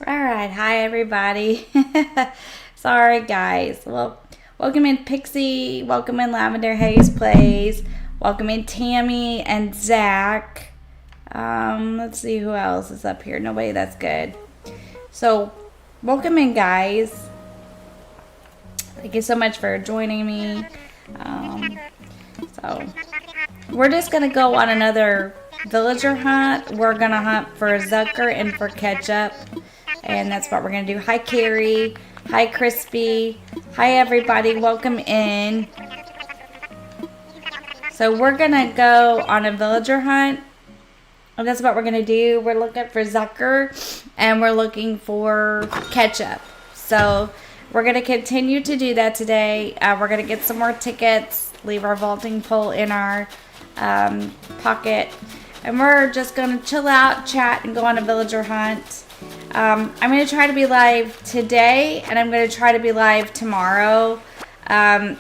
Alright, hi everybody. Sorry guys. Well, welcome in Pixie, welcome in Lavender Haze Plays, welcome in Tammy and Zach. Let's see who else is up here. Nobody, that's good. So, welcome in guys. Thank you so much for joining me. So, we're just gonna go on another villager hunt. We're gonna hunt for Zucker and for Ketchup. And that's what we're going to do. Hi, Carrie. Hi, Crispy. Hi, everybody. Welcome in. So we're going to go on a villager hunt. And that's what we're going to do. We're looking for Zucker. And we're looking for Ketchup. So we're going to continue to do that today. We're going to get some more tickets. Leave our vaulting pole in our pocket. And we're just going to chill out, chat, and go on a villager hunt. I'm going to try to be live today, and I'm going to try to be live tomorrow,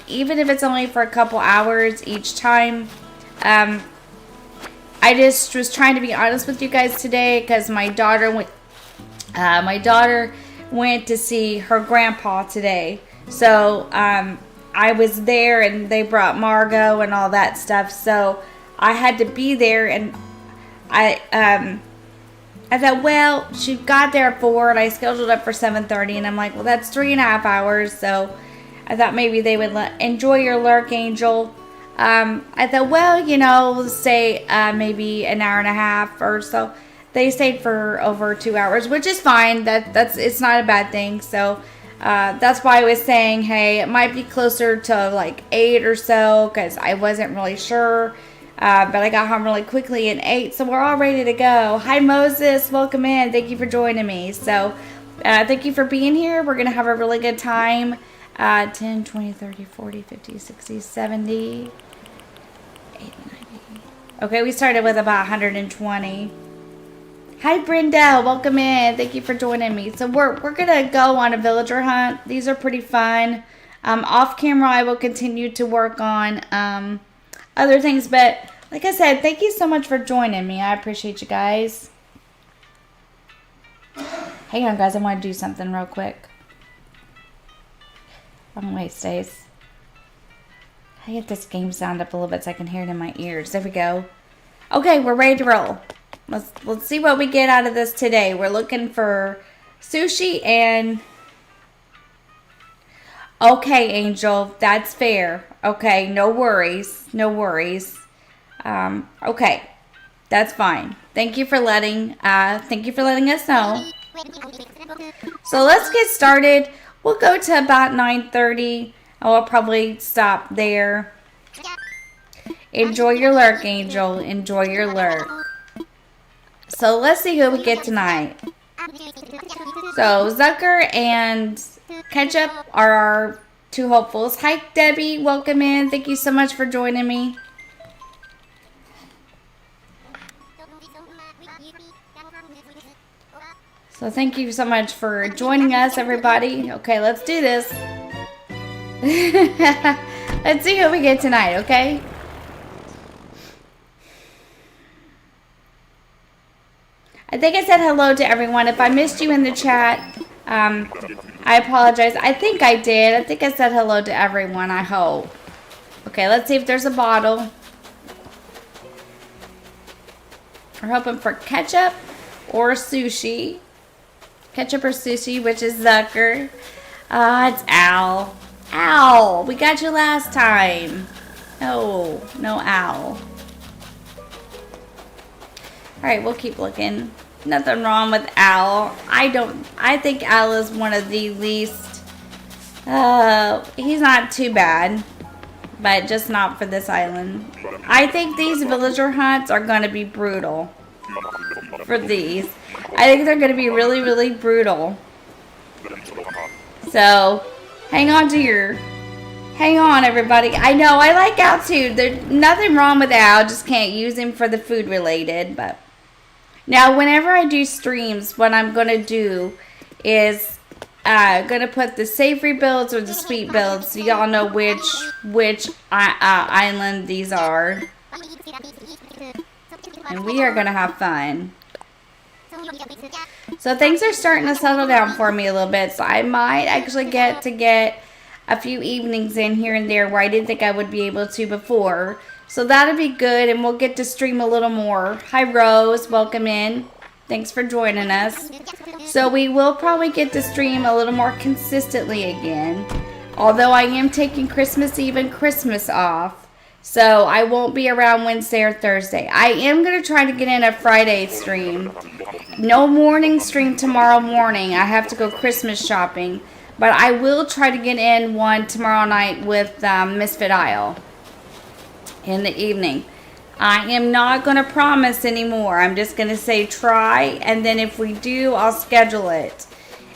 even if it's only for a couple hours each time. I just was trying to be honest with you guys today because my daughter went to see her grandpa today. So I was there, and they brought Margot and all that stuff. So I had to be there, and I thought, well, she got there at 4, and I scheduled up for 7:30, and I'm like, well, that's 3.5 hours, so I thought maybe they would enjoy your lurk, Angel. I thought, well, you know, stay maybe an hour and a half or so. They stayed for over 2 hours, which is fine. It's not a bad thing. So that's why I was saying, hey, it might be closer to like 8 or so, because I wasn't really sure. But I got home really quickly at 8, so we're all ready to go. Hi, Moses. Welcome in. Thank you for joining me. So, thank you for being here. We're going to have a really good time. 10, 20, 30, 40, 50, 60, 70, 80, 90. Okay, we started with about 120. Hi, Brenda. Welcome in. Thank you for joining me. So, we're going to go on a villager hunt. These are pretty fun. Off camera, I will continue to work on other things, but like I said, thank you so much for joining me. I appreciate you guys. Hang on, guys. I want to do something real quick. Wrong way, Stace. I get this game sound up a little bit so I can hear it in my ears. There we go. Okay, we're ready to roll. Let's see what we get out of this today. We're looking for sushi and... Okay, Angel. That's fair. Okay, no worries. No worries. Okay. That's fine. Thank you for letting us know. So let's get started. We'll go to about 9:30. I'll probably stop there. Enjoy your lurk, Angel. Enjoy your lurk. So let's see who we get tonight. So Zucker and Ketchup are our two hopefuls. Hi, Debbie. Welcome in. Thank you so much for joining me. So thank you so much for joining us, everybody. Okay, let's do this. Let's see who we get tonight, okay? I think I said hello to everyone. If I missed you in the chat, I apologize. I think I did. I think I said hello to everyone, I hope. Okay, let's see if there's a bottle. We're hoping for ketchup or sushi. Ketchup or sushi, which is Zucker. It's Al. Al, we got you last time. No Al. Alright, we'll keep looking. Nothing wrong with Al. I think Al is one of the least, he's not too bad, but just not for this island. I think these villager hunts are going to be brutal for these. I think they're going to be really, really brutal. So, hang on, everybody. I know, I like Al too. There's nothing wrong with Al, just can't use him for the food related, but... Now, whenever I do streams, what I'm going to do is going to put the savory builds or the sweet builds so y'all know which island these are. And we are going to have fun. So things are starting to settle down for me a little bit. So I might actually get a few evenings in here and there where I didn't think I would be able to before. So that'll be good, and we'll get to stream a little more. Hi Rose, welcome in. Thanks for joining us. So we will probably get to stream a little more consistently again. Although I am taking Christmas Eve and Christmas off. So I won't be around Wednesday or Thursday. I am going to try to get in a Friday stream. No morning stream tomorrow morning. I have to go Christmas shopping. But I will try to get in one tomorrow night with Misfit Isle in the evening. I am not going to promise anymore. I'm just going to say try. And then if we do, I'll schedule it.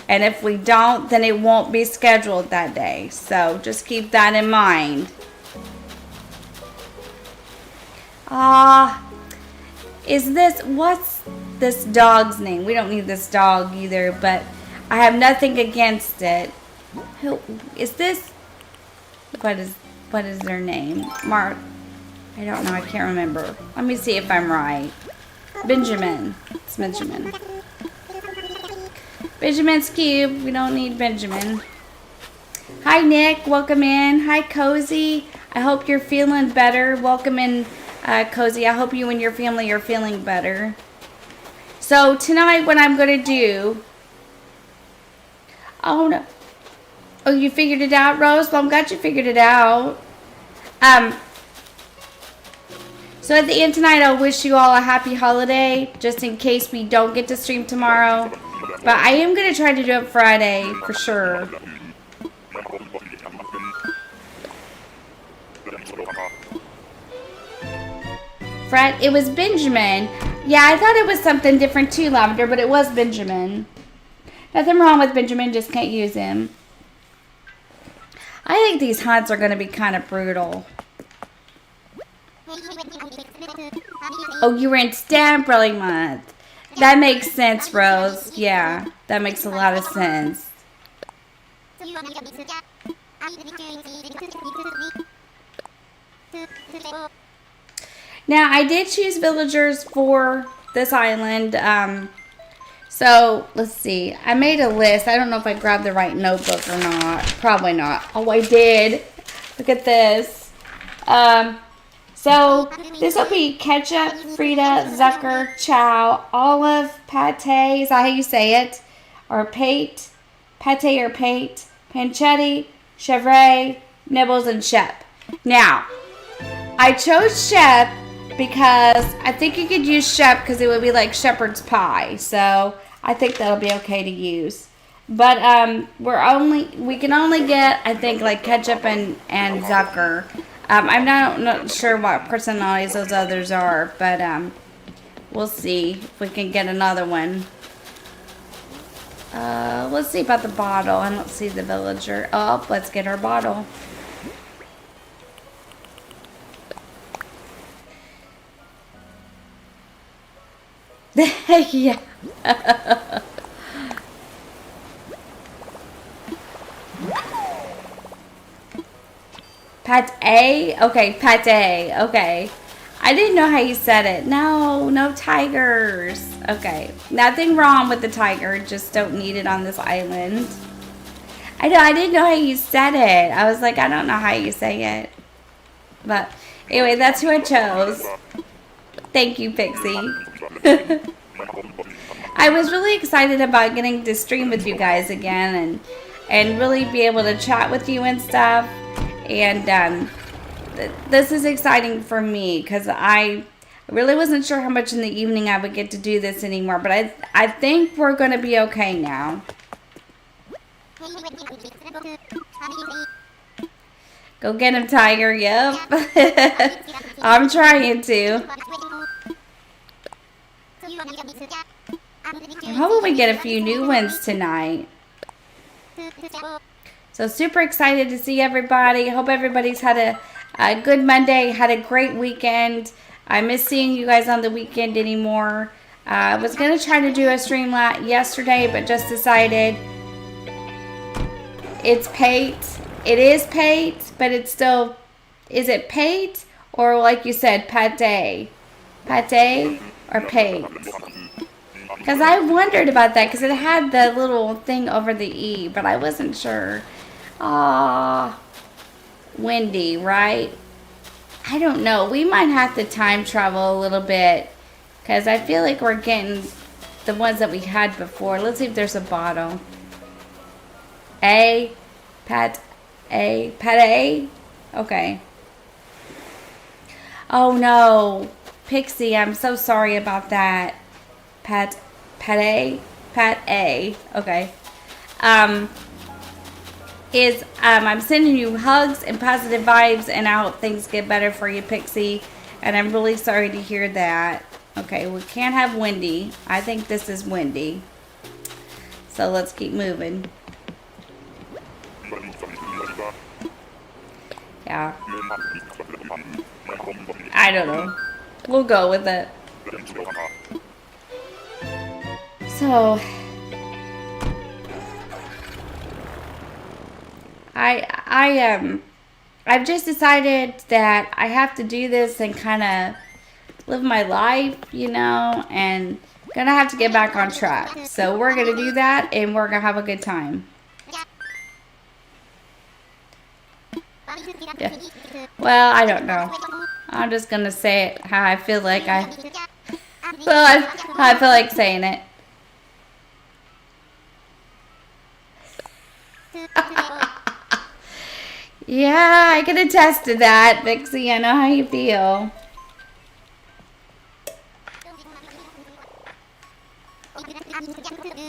And if we don't, then it won't be scheduled that day. So just keep that in mind. What's this dog's name? We don't need this dog either, but I have nothing against it. Who is this? What is their name? Mark. I don't know. I can't remember. Let me see if I'm right. Benjamin. It's Benjamin. Benjamin's cute. We don't need Benjamin. Hi, Nick. Welcome in. Hi, Cozy. I hope you're feeling better. Welcome in, Cozy. I hope you and your family are feeling better. So tonight what I'm going to do... Oh, no. Oh, you figured it out, Rose? Well, I'm glad you figured it out. So at the end tonight, I'll wish you all a happy holiday, just in case we don't get to stream tomorrow. But I am going to try to do it Friday, for sure. Fred, it was Benjamin. Yeah, I thought it was something different too, Lavender, but it was Benjamin. Nothing wrong with Benjamin, just can't use him. I think these hunts are going to be kind of brutal. Oh, you were in Stamp Rally Month. That makes sense, Rose. Yeah, that makes a lot of sense. Now, I did choose villagers for this island. So, let's see. I made a list. I don't know if I grabbed the right notebook or not. Probably not. Oh, I did. Look at this. So, this will be Ketchup, Frida, Zucker, Chow, Olive, Pate, is that how you say it? Or Pate, Panchetti, Chevre, Nibbles, and Shep. Now, I chose Shep because I think you could use Shep because it would be like shepherd's pie. So, I think that'll be okay to use. But we can only get, I think, like Ketchup and Zucker. I'm not sure what personalities those others are, but we'll see if we can get another one. Let's see about the bottle. I don't see the villager. Oh, let's get our bottle. Yeah. Pate? Okay, pate. Okay. I didn't know how you said it. No tigers. Okay. Nothing wrong with the tiger. Just don't need it on this island. I didn't know how you said it. I was like, I don't know how you say it. But anyway, that's who I chose. Thank you, Pixie. I was really excited about getting to stream with you guys again and really be able to chat with you and stuff. And this is exciting for me because I really wasn't sure how much in the evening I would get to do this anymore. But I think we're going to be okay now. Go get him, Tiger. Yep. I'm trying to. I'm hoping we get a few new ones tonight. So super excited to see everybody. Hope everybody's had a good Monday, had a great weekend. I miss seeing you guys on the weekend anymore. I was going to try to do a stream yesterday, but just decided it's Pate. It is Pate, but it's still, is it Pate or like you said, Pate? Pate or Pate? Because I wondered about that because it had the little thing over the E, but I wasn't sure. Ah, Wendy, right? I don't know. We might have to time travel a little bit because I feel like we're getting the ones that we had before. Let's see if there's a bottle. A. Pat A. Pat A? Okay. Oh no. Pixie, I'm so sorry about that. Pat A? Pat A. Okay. I'm sending you hugs and positive vibes, and I hope things get better for you, Pixie. And I'm really sorry to hear that. Okay, we can't have Wendy. I think this is Wendy. So let's keep moving. Yeah. I don't know. We'll go with it. So I've just decided that I have to do this and kind of live my life, you know, and gonna have to get back on track. So we're gonna do that and we're gonna have a good time. Yeah. Well, I don't know. I'm just gonna say it how I feel like I feel like saying it. Yeah, I can attest to that, Vixie. I know how you feel.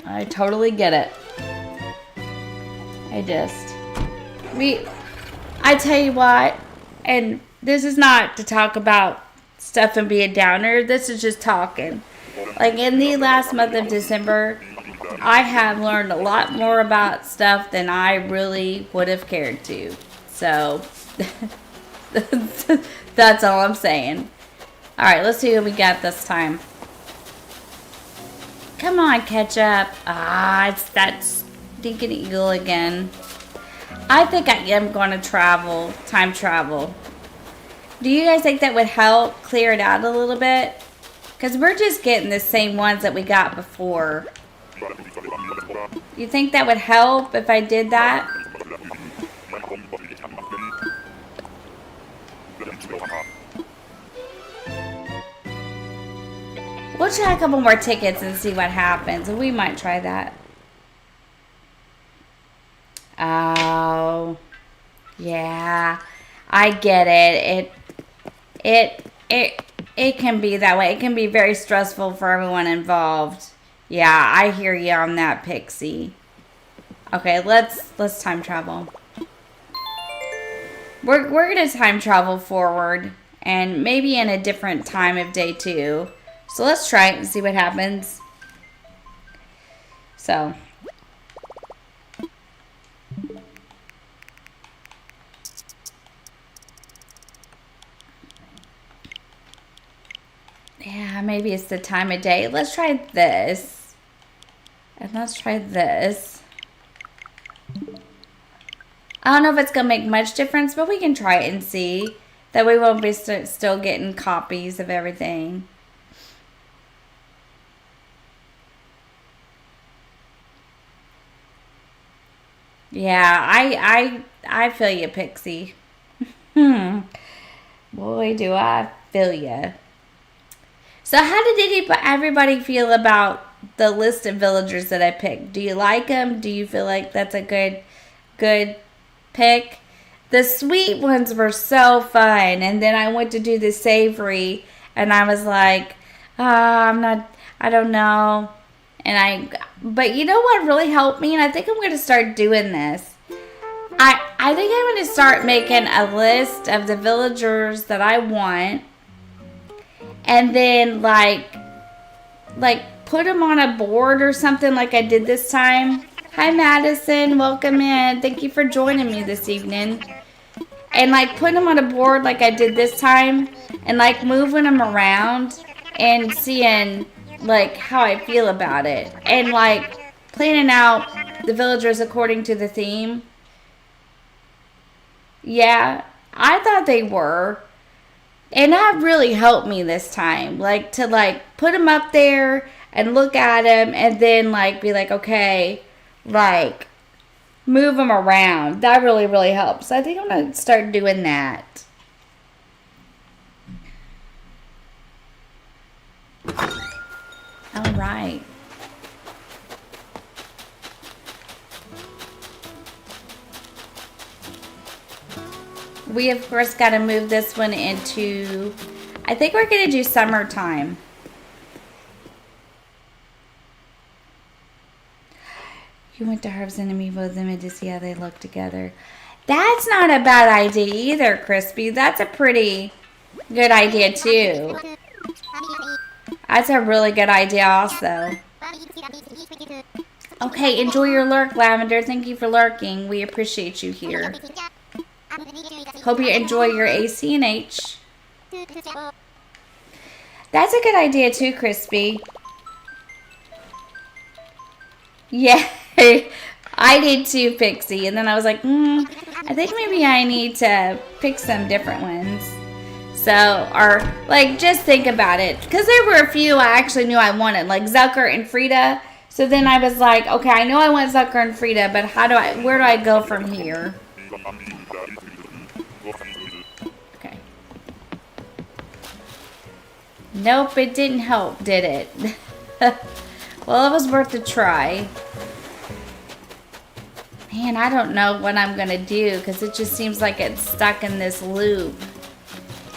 I totally get it. I tell you what, and this is not to talk about stuff and be a downer. This is just talking. Like in the last month of December, I have learned a lot more about stuff than I really would have cared to. So, that's all I'm saying. Alright, let's see what we got this time. Come on, Ketchup. Ah, it's that stinking eagle again. I think I am going to time travel. Do you guys think that would help clear it out a little bit? Because we're just getting the same ones that we got before. You think that would help if I did that? We'll try a couple more tickets and see what happens. We might try that. Oh, yeah, I get it. It can be that way. It can be very stressful for everyone involved. Yeah, I hear you on that, Pixie. Okay, let's time travel. We're gonna time travel forward and maybe in a different time of day too. So let's try it and see what happens. So. Yeah, maybe it's the time of day. Let's try this. And let's try this. I don't know if it's going to make much difference, but we can try it and see. That we won't be still getting copies of everything. Yeah, I feel you, Pixie. Boy, do I feel you. So how did everybody feel about the list of villagers that I picked? Do you like them? Do you feel like that's a good pick? The sweet ones were so fun. And then I went to do the savory and I was like, I don't know. But you know what really helped me? And I think I'm going to start doing this. I think I'm going to start making a list of the villagers that I want. And then like put them on a board or something like I did this time. Hi Madison, welcome in. Thank you for joining me this evening. And like put them on a board like I did this time. And like moving them around and seeing like how I feel about it. And like planning out the villagers according to the theme. Yeah, I thought they were. And that really helped me this time. Like to like put them up there and look at them and then like be like, okay, like move them around. That really, really helps. I think I'm going to start doing that. All right. We, of course, got to move this one into, I think we're going to do summertime. You went to Herbs and Amiibo them to see how they look together. That's not a bad idea either, Crispy. That's a pretty good idea, too. That's a really good idea also. Okay, enjoy your lurk, Lavender. Thank you for lurking. We appreciate you here. Hope you enjoy your AC and H. That's a good idea too, Crispy. Yeah, I did too, Pixie. And then I was like, I think maybe I need to pick some different ones. So, or like, just think about it. Because there were a few I actually knew I wanted, like Zucker and Frida. So then I was like, okay, I know I want Zucker and Frida, but where do I go from here? Okay. Nope, it didn't help, did it? Well, it was worth a try. Man, I don't know what I'm going to do because it just seems like it's stuck in this loop.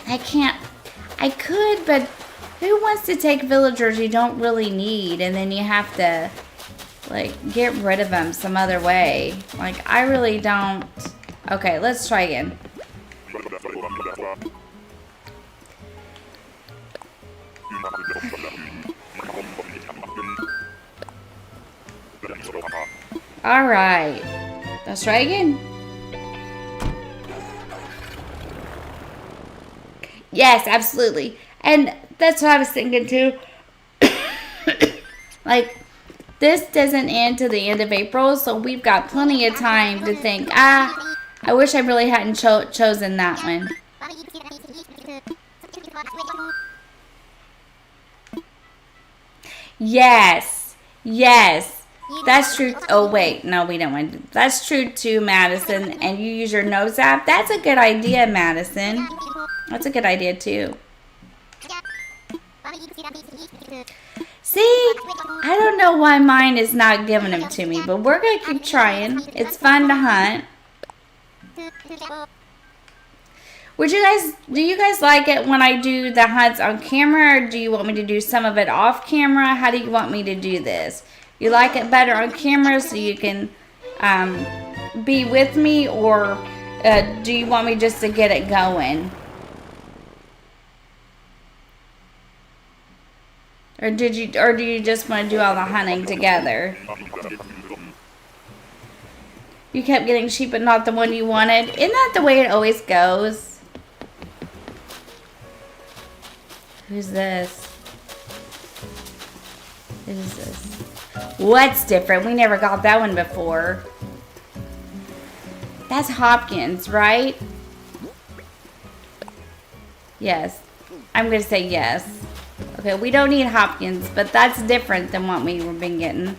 I could, but who wants to take villagers you don't really need and then you have to, like, get rid of them some other way? Like, I really don't. Okay, let's try again. All right, let's try again. Yes, absolutely. And that's what I was thinking too. Like, this doesn't end to the end of April, so we've got plenty of time to think, I wish I really hadn't chosen that one. Yes, yes. That's true. Oh, wait. No, we don't want to. That's true, too, Madison. And you use your nose app. That's a good idea, Madison. That's a good idea, too. See? I don't know why mine is not giving them to me, but we're going to keep trying. It's fun to hunt. Do you guys like it when I do the hunts on camera, or do you want me to do some of it off camera? How do you want me to do this? You like it better on camera so you can be with me, or do you want me just to get it going? Or do you just want to do all the hunting together? You kept getting sheep but not the one you wanted. Isn't that the way it always goes? Who's this? Who is this? What's different? We never got that one before. That's Hopkins, right? Yes. I'm going to say yes. Okay, we don't need Hopkins, but that's different than what we've been getting.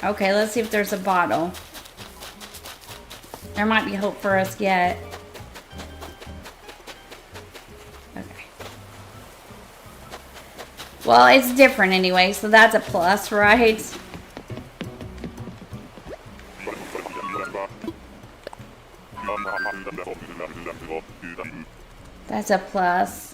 Okay, let's see if there's a bottle. There might be hope for us yet. Okay. Well, it's different anyway, so that's a plus, right? That's a plus.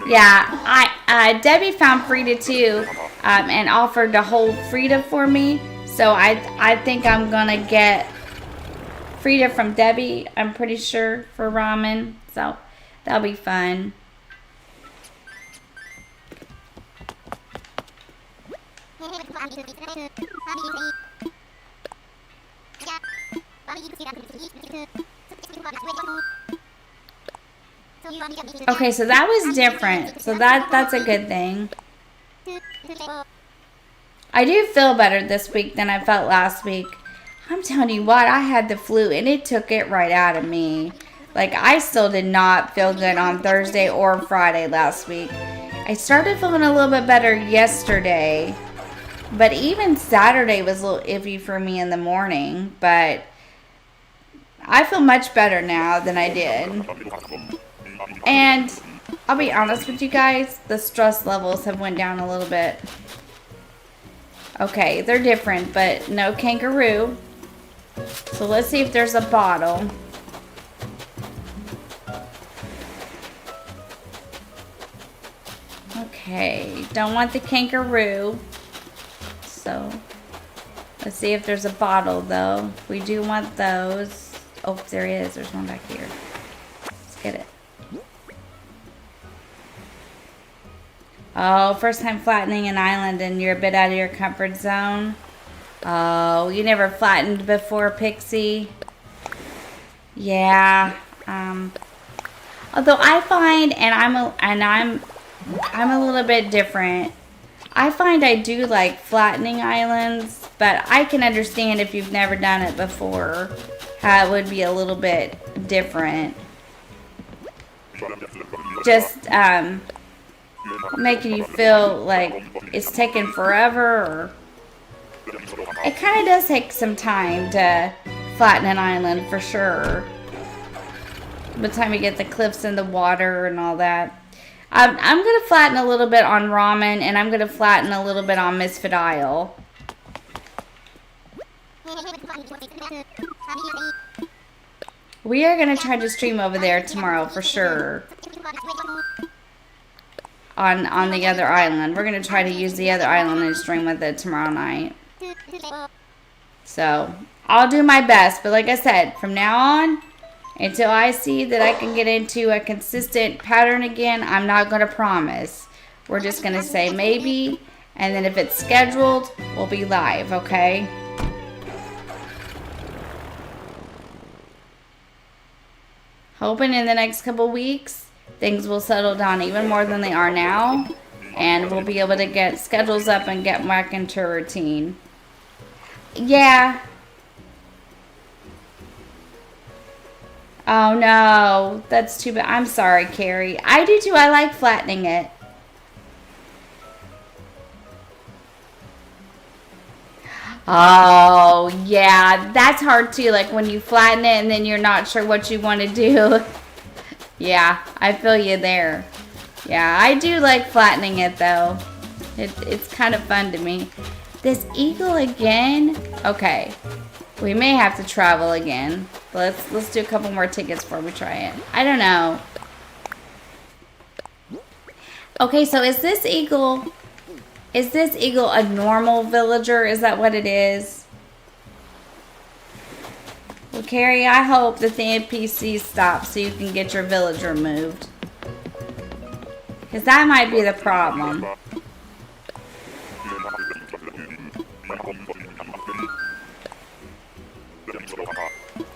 Yeah, Debbie found Frida too, and offered to hold Frida for me. So I think I'm gonna get Frida from Debbie. I'm pretty sure for ramen. So that'll be fun. Okay, so that was different. So that's a good thing. I do feel better this week than I felt last week. I'm telling you what, I had the flu and it took it right out of me. Like, I still did not feel good on Thursday or Friday last week. I started feeling a little bit better yesterday, but even Saturday was a little iffy for me in the morning, but I feel much better now than I did. And I'll be honest with you guys, the stress levels have went down a little bit. Okay, they're different, but no kangaroo. So let's see if there's a bottle. Okay, don't want the kangaroo. So let's see if there's a bottle though. We do want those. Oh, there is. There's one back here. Let's get it. Oh, first time flattening an island and you're a bit out of your comfort zone. Oh, you never flattened before, Pixie? Yeah. Although I find, and I'm a little bit different. I find I do like flattening islands, but I can understand if you've never done it before, how it would be a little bit different. Just making you feel like it's taking forever, or it kind of does take some time to flatten an island for sure. By the time you get the cliffs and the water and all that. I'm going to flatten a little bit on Ramen, and I'm going to flatten a little bit on Misfit Isle. We are going to try to stream over there tomorrow for sure. On the other island. We're going to try to use the other island and stream with it tomorrow night. So, I'll do my best. But like I said, from now on, until I see that I can get into a consistent pattern again, I'm not going to promise. We're just going to say maybe. And then if it's scheduled, we'll be live, okay? Hoping in the next couple weeks, things will settle down even more than they are now. And we'll be able to get schedules up and get back into a routine. Yeah. Oh no, that's too bad. I'm sorry, Carrie. I do too. I like flattening it. Oh, yeah. That's hard too. Like when you flatten it and then you're not sure what you want to do. Yeah, I feel you there. Yeah, I do like flattening it though. It's kind of fun to me. This eagle again? Okay. We may have to travel again. But let's do a couple more tickets before we try it. I don't know. Okay, so is this eagle a normal villager? Is that what it is? Well, Carrie, I hope that the NPC stops so you can get your villager moved. Because that might be the problem.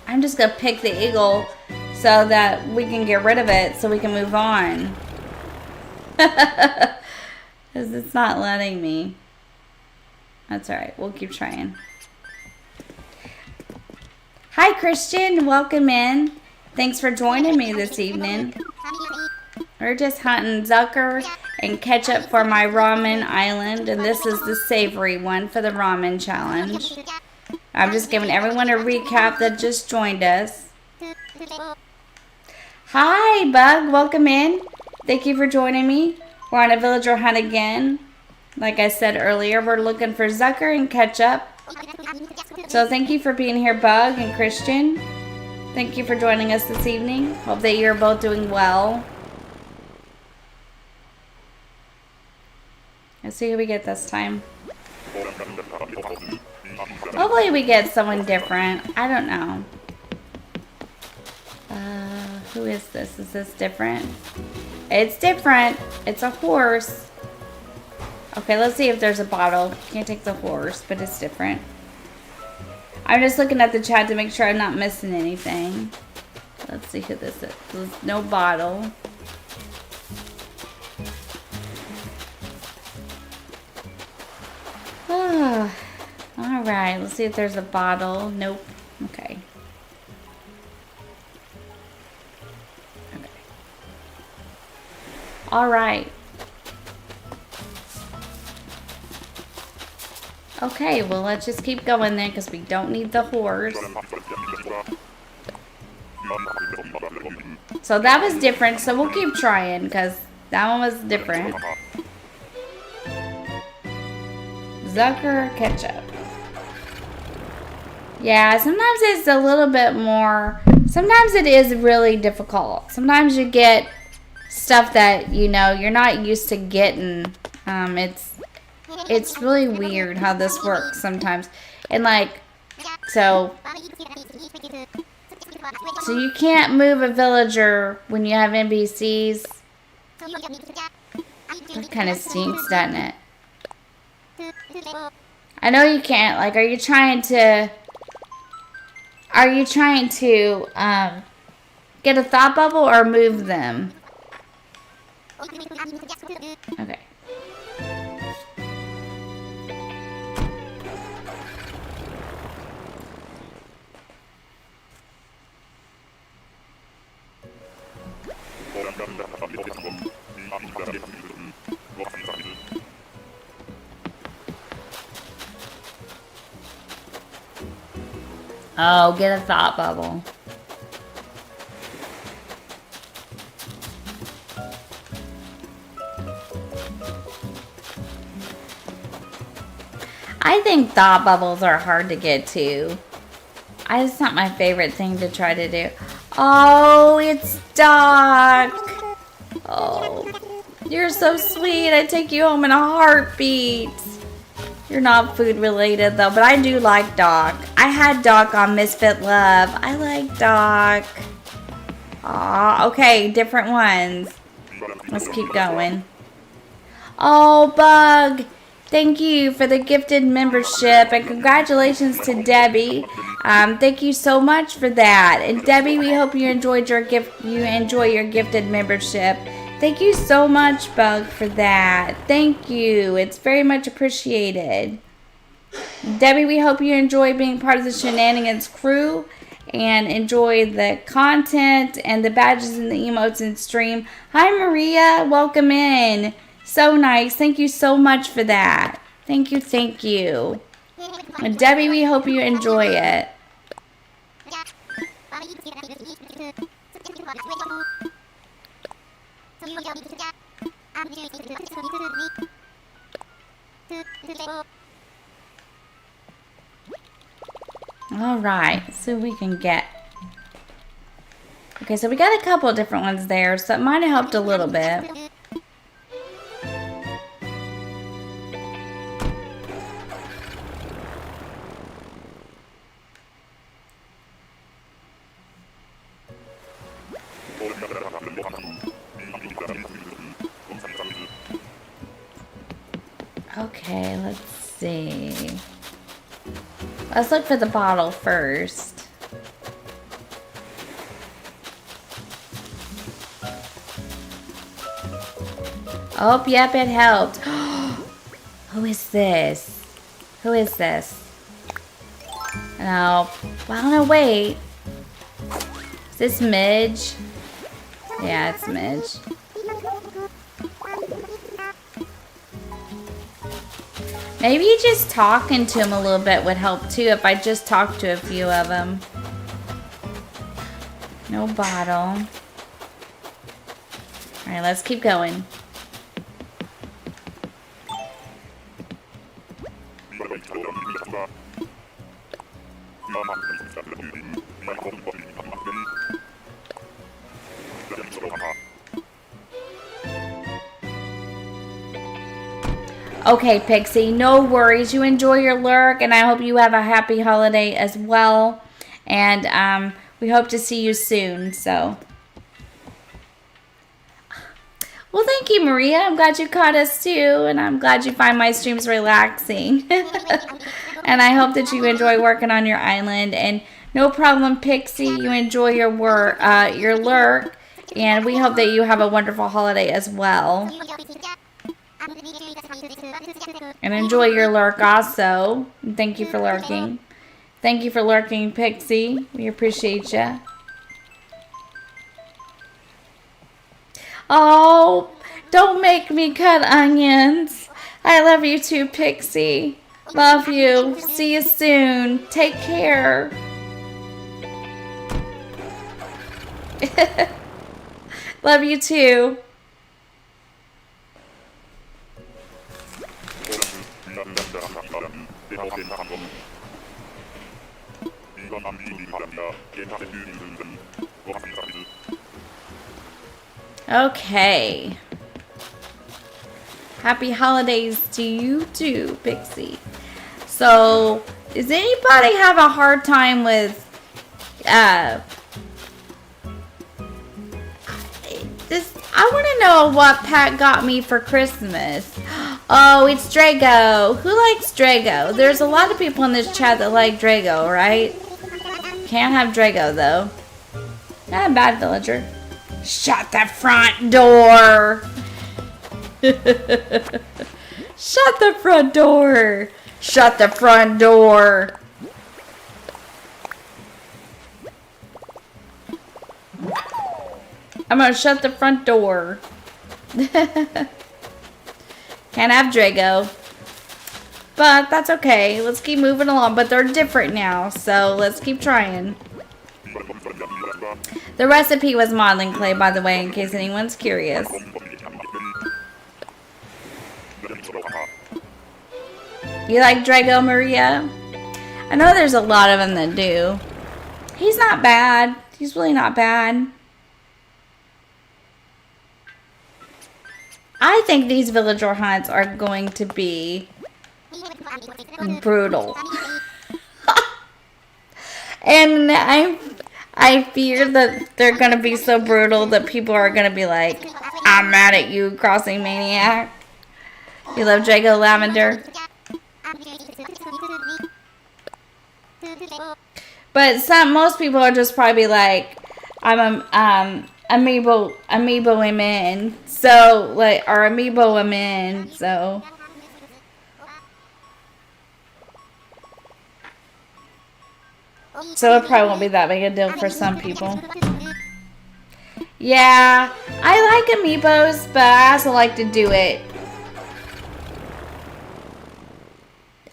I'm just going to pick the eagle so that we can get rid of it so we can move on. Because it's not letting me. That's alright. We'll keep trying. Hi, Christian. Welcome in. Thanks for joining me this evening. We're just hunting Zucker and Ketchup for my Ramen Island. And this is the Savory one for the Ramen Challenge. I'm just giving everyone a recap that just joined us. Hi, Bug. Welcome in. Thank you for joining me. We're on a villager hunt again. Like I said earlier, we're looking for Zucker and Ketchup. So thank you for being here, Bug and Christian. Thank you for joining us this evening. Hope that you're both doing well. Let's see who we get this time. Hopefully we get someone different. I don't know. Who is this? Is this different? It's different. It's a horse. Okay, let's see if there's a bottle. Can't take the horse, but it's different. I'm just looking at the chat to make sure I'm not missing anything. Let's see who this is. There's no bottle. Alright, let's see if there's a bottle. Nope. Okay. All right. Okay, well, let's just keep going then because we don't need the horse. So that was different, so we'll keep trying because that one was different. Zucker ketchup. Yeah, sometimes it's a little bit more, sometimes it is really difficult. Sometimes you get stuff that, you know, you're not used to getting. It's really weird how this works sometimes. And like, so you can't move a villager when you have NPCs. That kind of stinks, doesn't it? I know you can't. Like, are you trying to get a thought bubble or move them? Okay. Oh, get a thought bubble. I think thought bubbles are hard to get to. It's not my favorite thing to try to do. Oh, it's Doc. Oh, you're so sweet. I'd take you home in a heartbeat. You're not food related though, but I do like Doc. I had Doc on Misfit Love. I like Doc. Aw, okay, different ones. Let's keep going. Oh, Bug. Thank you for the gifted membership and congratulations to Debbie. Thank you so much for that. And Debbie, we hope you enjoyed your gift. You enjoy your gifted membership. Thank you so much, Bug, for that. Thank you. It's very much appreciated. Debbie, we hope you enjoy being part of the Shenanigans crew and enjoy the content and the badges and the emotes in stream. Hi, Maria. Welcome in. So nice. Thank you so much for that. Thank you. Thank you. And Debbie, we hope you enjoy it. All right, so we can get. Okay, so we got a couple of different ones there, so that might have helped a little bit. Okay, let's see. Let's look for the bottle first. Oh, yep, it helped. Who is this? Who is this? No. Well, no, wait. Is this Midge? Yeah, it's Midge. Maybe just talking to him a little bit would help too if I just talked to a few of them. No bottle. Alright, let's keep going. Okay, Pixie, no worries. You enjoy your lurk, and I hope you have a happy holiday as well. And we hope to see you soon. So, well, thank you, Maria. I'm glad you caught us too, and I'm glad you find my streams relaxing. And I hope that you enjoy working on your island. And no problem, Pixie. You enjoy your work, your lurk, and we hope that you have a wonderful holiday as well. And enjoy your lurk also. Thank you for lurking. Thank you for lurking, Pixie. We appreciate you. Oh, Don't make me cut onions. I love you too, Pixie. Love you. See you soon. Take care. Love you too. Okay. Happy holidays to you too, Pixie. So, does anybody have a hard time with this? I want to know what Pat got me for Christmas. Oh, it's Drago. Who likes Drago? There's a lot of people in this chat that like Drago, right? Can't have Drago though. Not a bad villager. Shut the front door. Shut the front door. Shut the front door. I'm gonna shut the front door. Can't have Drago. But that's okay. Let's keep moving along. But they're different now, so let's keep trying. The recipe was modeling clay, by the way, in case anyone's curious. You like Drago, Maria? I know there's a lot of them that do. He's not bad. He's really not bad. I think these villager hunts are going to be brutal. And I fear that they're going to be so brutal that people are going to be like, I'm mad at you, CrossingManiac. You love Drago Lavender? But most people are just probably like, I'm amiibo women, so like, or amiibo women, so. So it probably won't be that big a deal for some people. Yeah, I like amiibos, but I also like to do it.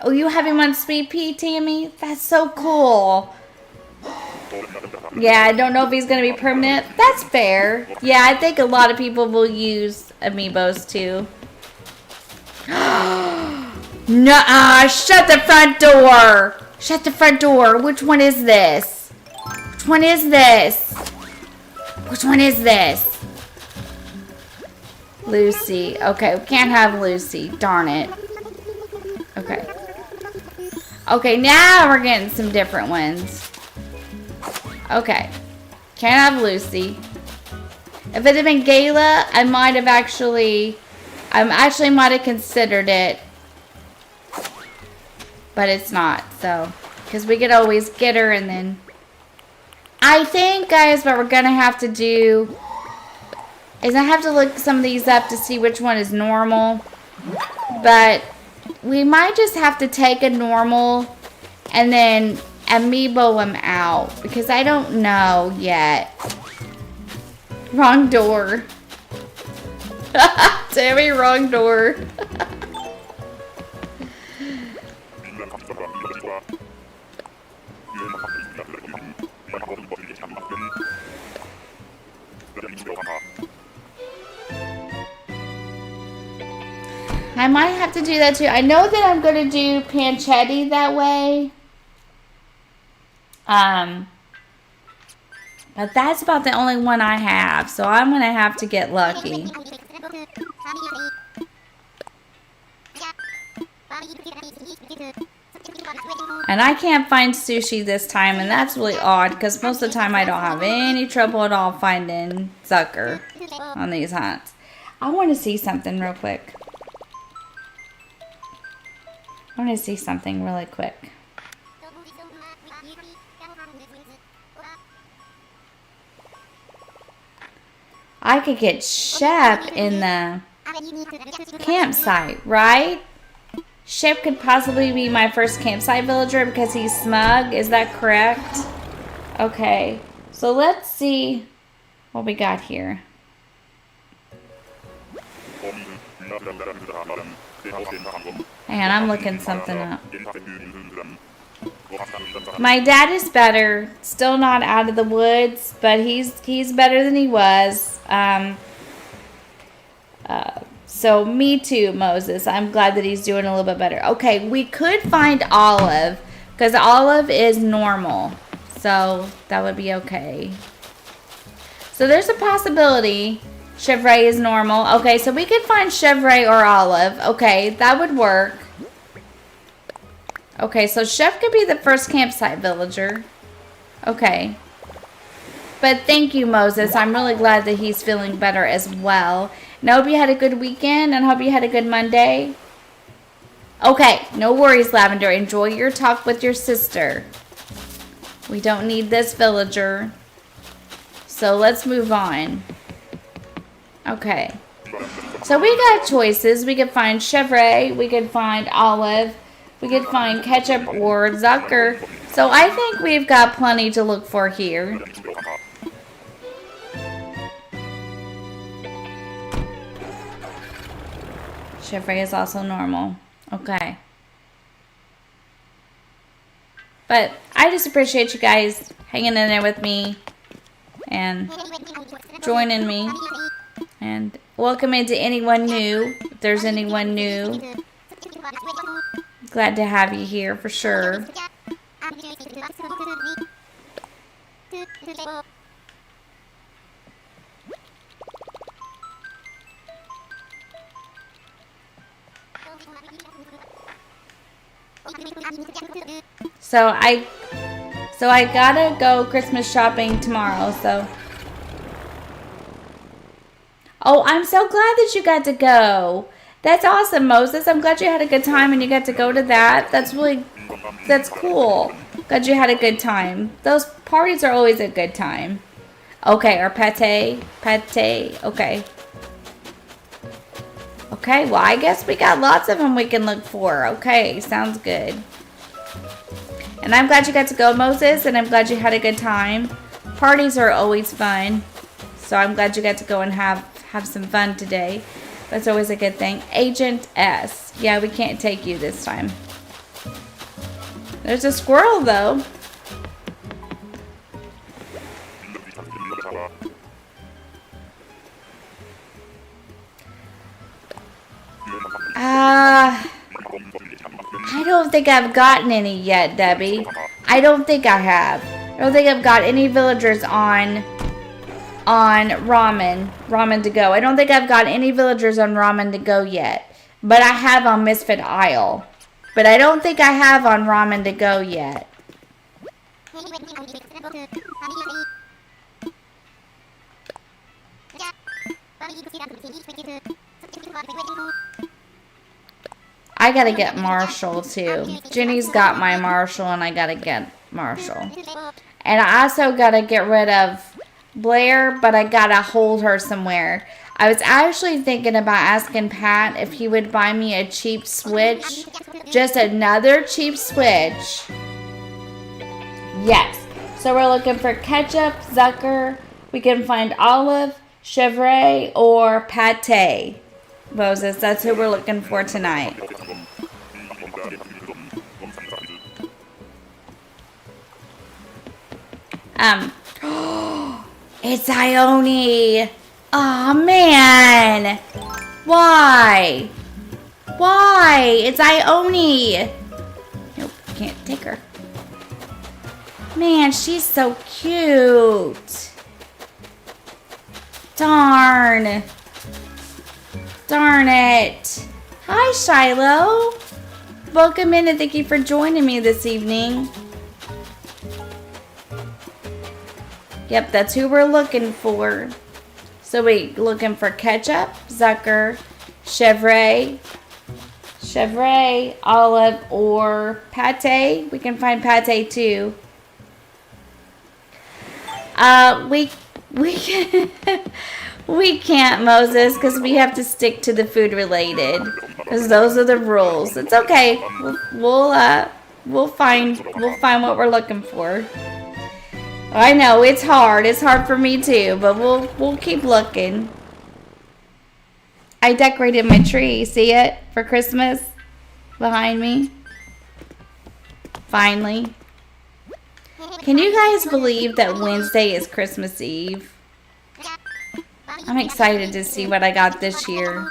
Oh, you have him on Speed P, Tammy? That's so cool. Yeah, I don't know if he's going to be permanent. That's fair. Yeah, I think a lot of people will use amiibos too. Nuh-uh, shut the front door. Shut the front door. Which one is this? Which one is this? Which one is this? Lucy. Okay, we can't have Lucy. Darn it. Okay. Okay, now we're getting some different ones. Okay. Can't have Lucy. If it had been Gala, I might have actually might have considered it. But it's not, so. Because we could always get her and then. I think, guys, what we're going to have to do is I have to look some of these up to see which one is normal. But we might just have to take a normal and then amiibo him out. Because I don't know yet. Wrong door. Tammy, wrong door. I might have to do that too. I know that I'm going to do pancetta that way. But that's about the only one I have. So I'm going to have to get lucky. And I can't find sushi this time, and that's really odd because most of the time I don't have any trouble at all finding Zucker on these hunts. I want to see something real quick. I want to see something really quick. I could get Shep in the campsite, right? Shep could possibly be my first campsite villager because he's smug. Is that correct? Okay. So let's see what we got here. Hang on, I'm looking something up. My dad is better. Still not out of the woods, but he's better than he was. So me too, Moses. I'm glad that he's doing a little bit better. Okay, we could find Olive, because Olive is normal. So that would be okay. So there's a possibility Chevrolet is normal. Okay, so we could find Chevrolet or Olive. Okay, that would work. Okay, so Chef could be the first campsite villager. Okay. But thank you, Moses. I'm really glad that he's feeling better as well. And I hope you had a good weekend and hope you had a good Monday. Okay, no worries, Lavender. Enjoy your talk with your sister. We don't need this villager. So let's move on. Okay. So we got choices. We could find Chevrolet. We could find Olive. We could find Ketchup or Zucker. So I think we've got plenty to look for here. Chevrolet is also normal. Okay. But I just appreciate you guys hanging in there with me and joining me. And welcoming to anyone new. If there's anyone new. Glad to have you here for sure. So I gotta go Christmas shopping tomorrow, so. Oh, I'm so glad that you got to go. That's awesome, Moses. I'm glad you had a good time and you got to go to that. That's cool. Glad you had a good time. Those parties are always a good time. Okay, or pate, okay. Okay, well, I guess we got lots of them we can look for. Okay, sounds good. And I'm glad you got to go, Moses, and I'm glad you had a good time. Parties are always fun. So I'm glad you got to go and have some fun today. That's always a good thing. Agent S. Yeah, we can't take you this time. There's a squirrel, though. I don't think I've gotten any yet, Debbie. I don't think I have. I don't think I've got any villagers on Ramen2Go. I don't think I've got any villagers on Ramen2Go yet. But I have on Misfit Isle. But I don't think I have on Ramen2Go yet. I gotta get Marshall too. Jenny's got my Marshall and I gotta get Marshall. And I also gotta get rid of Blair, but I gotta hold her somewhere. I was actually thinking about asking Pat if he would buy me a cheap Switch. Just another cheap Switch. Yes. So we're looking for Ketchup, Zucker. We can find Olive, Chevrolet, or Pate. Moses, that's who we're looking for tonight. It's Ione. Aw, man. Why? Why? It's Ione. Nope, can't take her. Man, she's so cute. Darn. Darn it. Hi, Shiloh. Welcome in and thank you for joining me this evening. Yep, that's who we're looking for. So we looking for Ketchup, Zucker, Chevrolet, Olive, or Pate. We can find Pate too. We can't, Moses, because we have to stick to the food related. Because those are the rules. It's okay. We'll find what we're looking for. I know it's hard. It's hard for me too, but we'll keep looking. I decorated my tree. See it? For Christmas? Behind me. Finally. Can you guys believe that Wednesday is Christmas Eve? I'm excited to see what I got this year.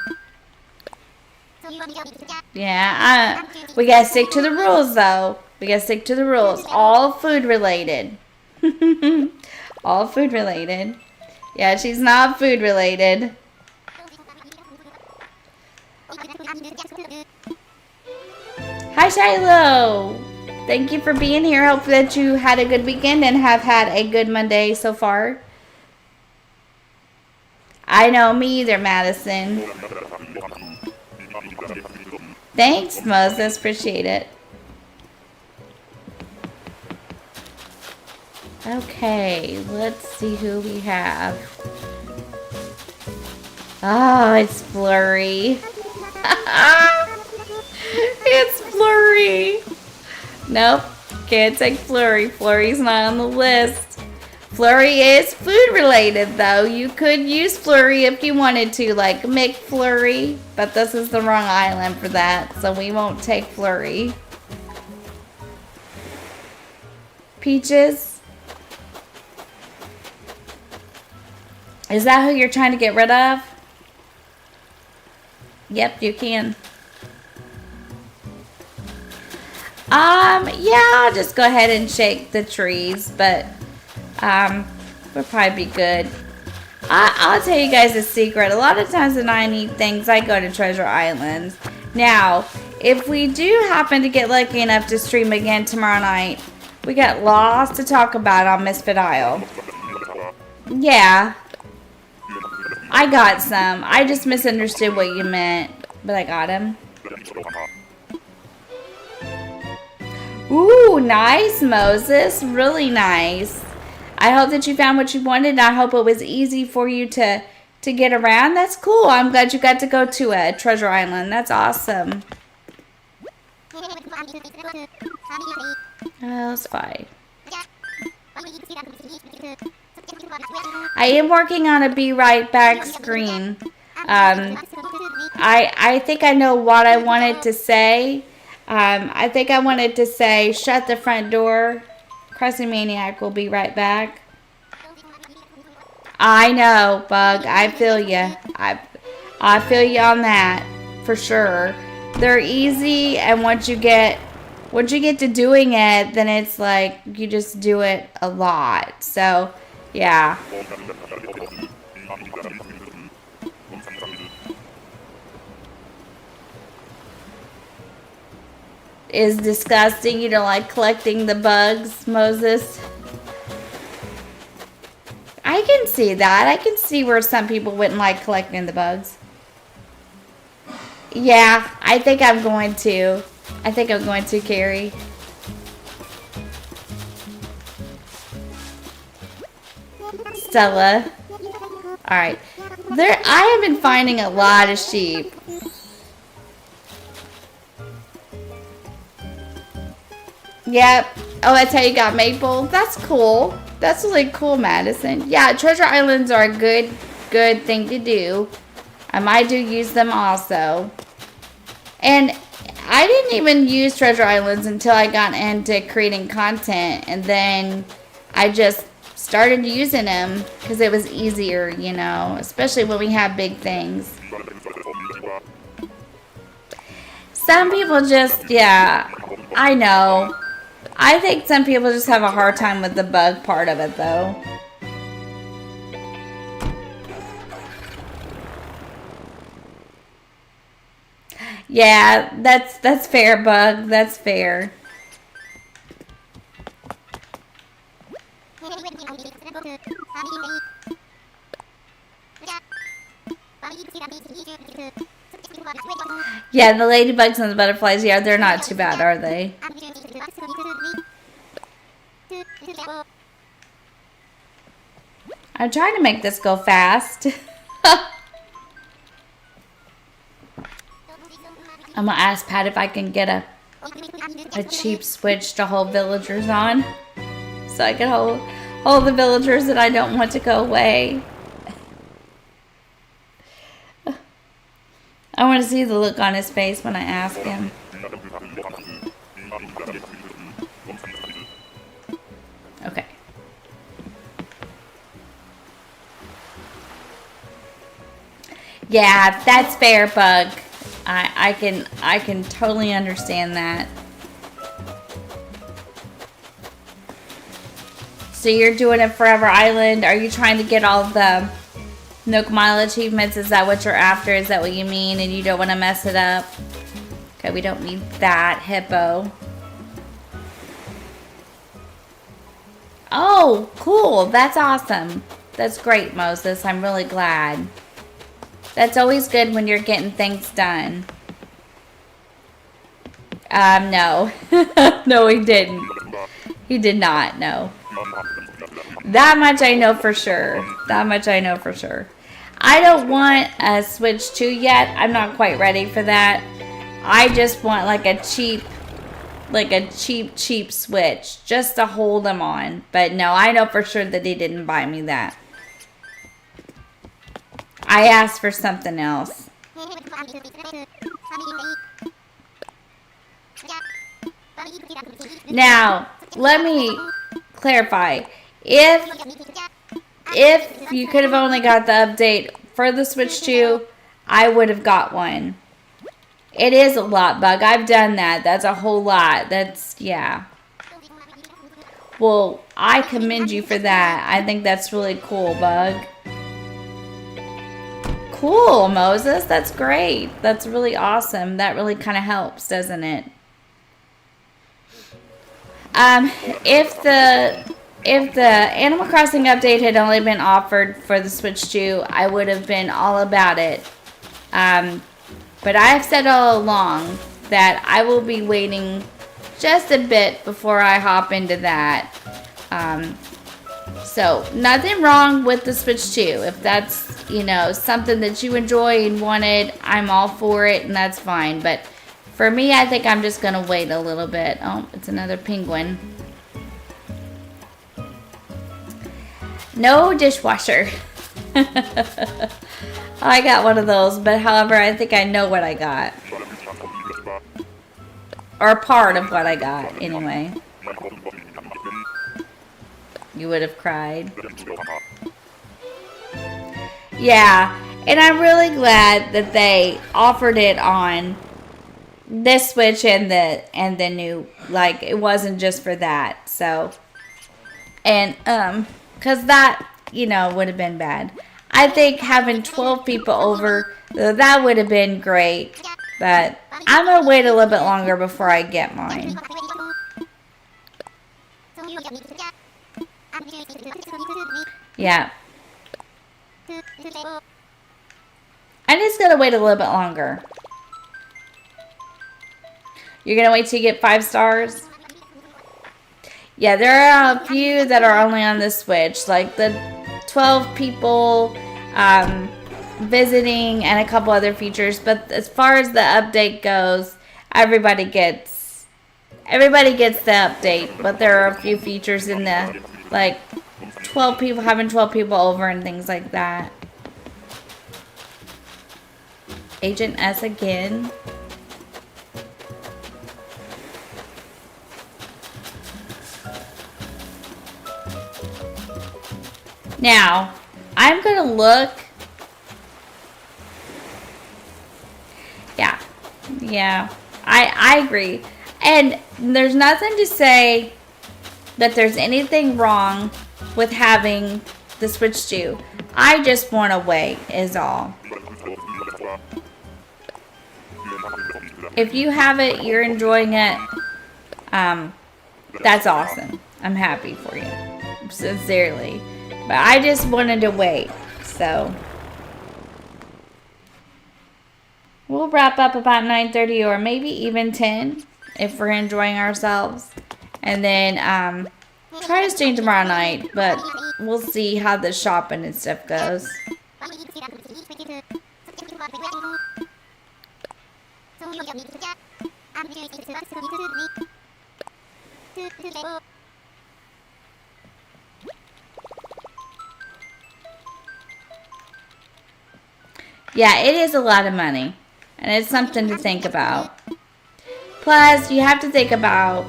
Yeah, we gotta stick to the rules though. We gotta stick to the rules. All food related. All food related. Yeah, she's not food related. Hi Shiloh! Thank you for being here. Hope that you had a good weekend and have had a good Monday so far. I know, me either, Madison. Thanks, Moses. Appreciate it. Okay, let's see who we have. Oh, it's Flurry. It's Flurry. Nope, can't take Flurry. Flurry's not on the list. Flurry is food related though. You could use Flurry if you wanted to, like McFlurry, but this is the wrong island for that, so we won't take Flurry. Peaches? Is that who you're trying to get rid of? Yep, you can. Yeah, I'll just go ahead and shake the trees, but we'll probably be good. I'll tell you guys a secret. A lot of times when I need things, I go to Treasure Islands. Now, if we do happen to get lucky enough to stream again tomorrow night, we got lots to talk about on Misfit Isle. Yeah. I got some. I just misunderstood what you meant, but I got him. Ooh, nice, Moses. Really nice. I hope that you found what you wanted. I hope it was easy for you to get around. That's cool. I'm glad you got to go to a Treasure Island. That's awesome. That's fine. I am working on a Be Right Back screen. I think I know what I wanted to say. I think I wanted to say, shut the front door. CrossingManiac will be right back. I know, Bug. I feel you. I feel you on that for sure. They're easy, and once you get to doing it, then it's like you just do it a lot. So, yeah. Is disgusting. You don't like collecting the bugs, Moses? I can see that. I can see where some people wouldn't like collecting the bugs. Yeah, I think I'm going to. I think I'm going to, Carrie. Stella. Alright. I have been finding a lot of sheep. Yep. Oh, that's how you got Maple. That's cool. That's really cool, Madison. Yeah, Treasure Islands are a good thing to do. I do use them also. And I didn't even use Treasure Islands until I got into creating content. And then I just started using them because it was easier, you know, especially when we have big things. Some people just, yeah, I know. I think some people just have a hard time with the bug part of it, though. Yeah, that's fair, Bug. That's fair. Yeah, the ladybugs and the butterflies, yeah, they're not too bad, are they? I'm trying to make this go fast. I'm gonna ask Pat if I can get a cheap switch to hold villagers on, so I can hold the villagers that I don't want to go away. I want to see the look on his face when I ask him. Okay. Yeah, that's fair, Bug. I can totally understand that. So you're doing it Forever Island. Are you trying to get all the Nook Mile achievements? Is that what you're after? Is that what you mean? And you don't want to mess it up? Okay, we don't need that. Hippo. Oh, cool. That's awesome. That's great, Moses. I'm really glad. That's always good when you're getting things done. No. No, he didn't. He did not, no. That much I know for sure. That much I know for sure. I don't want a Switch 2 yet. I'm not quite ready for that. I just want like a cheap Switch just to hold them on. But no, I know for sure that he didn't buy me that. I asked for something else. Now, let me clarify. If you could have only got the update for the Switch 2, I would have got one. It is a lot, Bug. I've done that. That's a whole lot. That's, yeah. Well, I commend you for that. I think that's really cool, Bug. Cool, Moses. That's great. That's really awesome. That really kind of helps, doesn't it? If the Animal Crossing update had only been offered for the Switch 2, I would have been all about it. But I have said all along that I will be waiting just a bit before I hop into that. So, nothing wrong with the Switch 2. If that's, you know, something that you enjoy and wanted, I'm all for it, and that's fine. But for me, I think I'm just going to wait a little bit. Oh, it's another penguin. No dishwasher. I got one of those, but however, I think I know what I got. Or part of what I got, anyway. You would have cried. Yeah, and I'm really glad that they offered it on this Switch and the new, like, it wasn't just for that. So, and because that, you know, would have been bad. I think having 12 people over, that would have been great. But I'm going to wait a little bit longer before I get mine. Yeah. I'm just going to wait a little bit longer. You're going to wait till you get 5 stars? Yeah, there are a few that are only on the Switch. Like the 12 people visiting and a couple other features. But as far as the update goes, everybody gets the update. But there are a few features in the, like, 12 people, having 12 people over and things like that. Agent S again. Now, I'm going to look. Yeah, I agree. And there's nothing to say that there's anything wrong with having the Switch 2. I just want to wait, is all. If you have it, you're enjoying it, that's awesome. I'm happy for you, sincerely. But I just wanted to wait, so. We'll wrap up about 9:30 or maybe even 10 if we're enjoying ourselves. And then try to stream tomorrow night, but we'll see how the shopping and stuff goes. Yeah, it is a lot of money. And it's something to think about. Plus, you have to think about,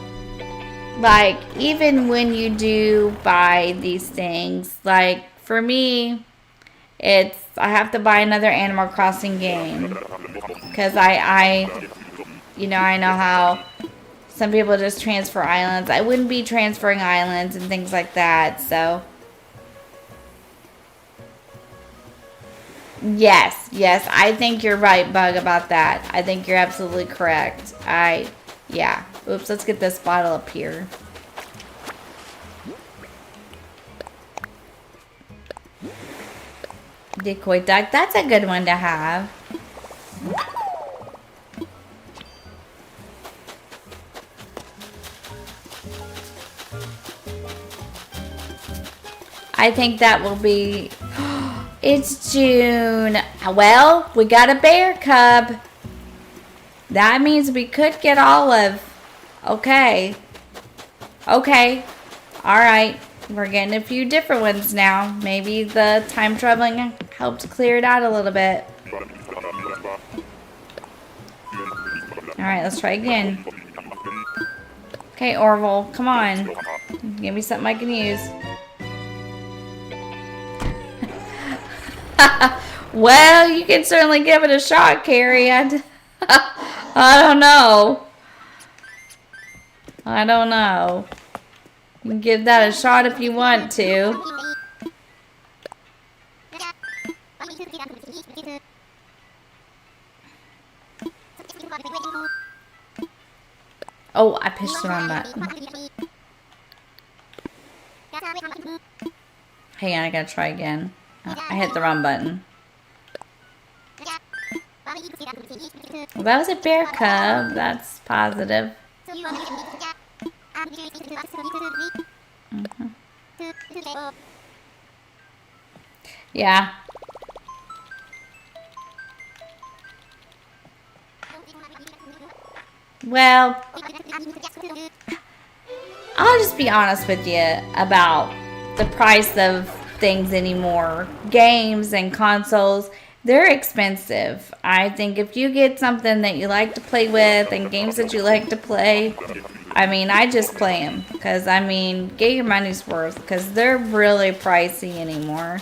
like, even when you do buy these things, like, for me, I have to buy another Animal Crossing game. Because you know, I know how some people just transfer islands. I wouldn't be transferring islands and things like that, so. Yes, I think you're right, Bug, about that. I think you're absolutely correct. Yeah. Oops, let's get this bottle up here. Decoy duck, that's a good one to have. I think that will be... It's June. Well, we got a bear cub. That means we could get Olive. Okay. Alright. We're getting a few different ones now. Maybe the time traveling helped clear it out a little bit. Alright, let's try again. Okay, Orville, come on. Give me something I can use. Well, you can certainly give it a shot, Carrie. I don't know. You can give that a shot if you want to. Oh, I pushed the wrong button. Hang on, I gotta try again. I hit the wrong button. Well, that was a bear cub. That's positive. Yeah. Well, I'll just be honest with you about the price of things anymore. Games and consoles, they're expensive. I think if you get something that you like to play with and games that you like to play, I mean, I just play them. Because, I mean, get your money's worth. Because they're really pricey anymore.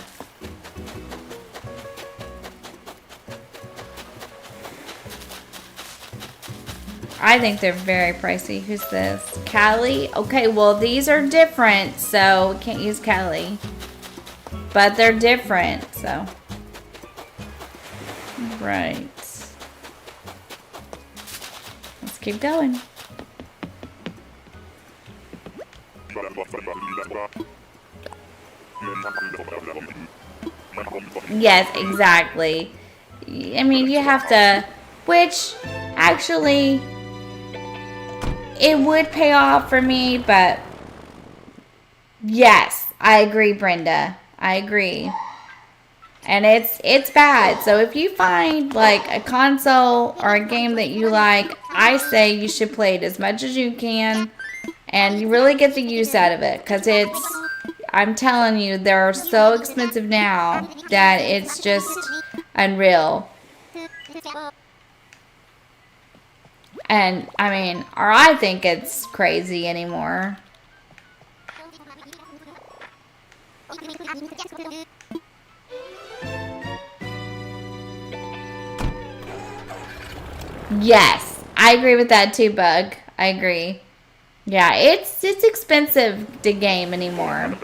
I think they're very pricey. Who's this? Callie? Okay, well, these are different, so we can't use Callie. But they're different, so. Right. Let's keep going. Yes, exactly. I mean, you have to, which actually it would pay off for me, but yes, I agree, Brenda. I agree. And it's bad. So if you find like a console or a game that you like, I say you should play it as much as you can and you really get the use out of it, because I'm telling you, they're so expensive now that it's just unreal. And I mean, or I think it's crazy anymore. Yes, I agree with that too, Bug. I agree. Yeah, it's expensive to game anymore.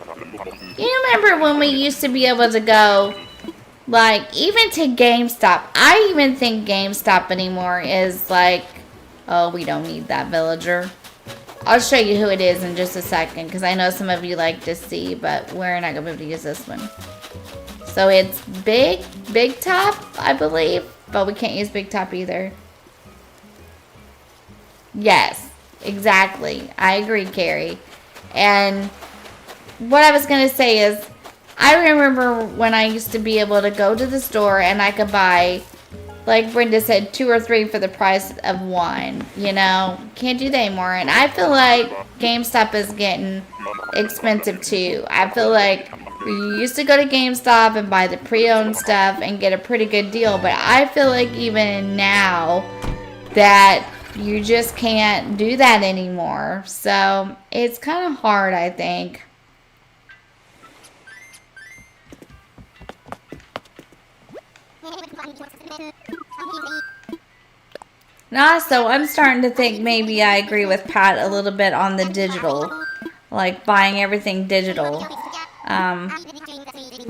You remember when we used to be able to go, like, even to GameStop? I even think GameStop anymore is like, oh, we don't need that villager. I'll show you who it is in just a second, because I know some of you like to see, but we're not going to be able to use this one. So it's Big Top, I believe, but we can't use Big Top either. Yes, exactly. I agree, Carrie. And what I was going to say is, I remember when I used to be able to go to the store and I could buy, like Brenda said, 2 or 3 for the price of 1. You know, can't do that anymore. And I feel like GameStop is getting expensive too. I feel like We used to go to GameStop and buy the pre-owned stuff and get a pretty good deal, but I feel like even now that you just can't do that anymore. So it's kind of hard, I think. And also, I'm starting to think maybe I agree with Pat a little bit on the digital, like buying everything digital.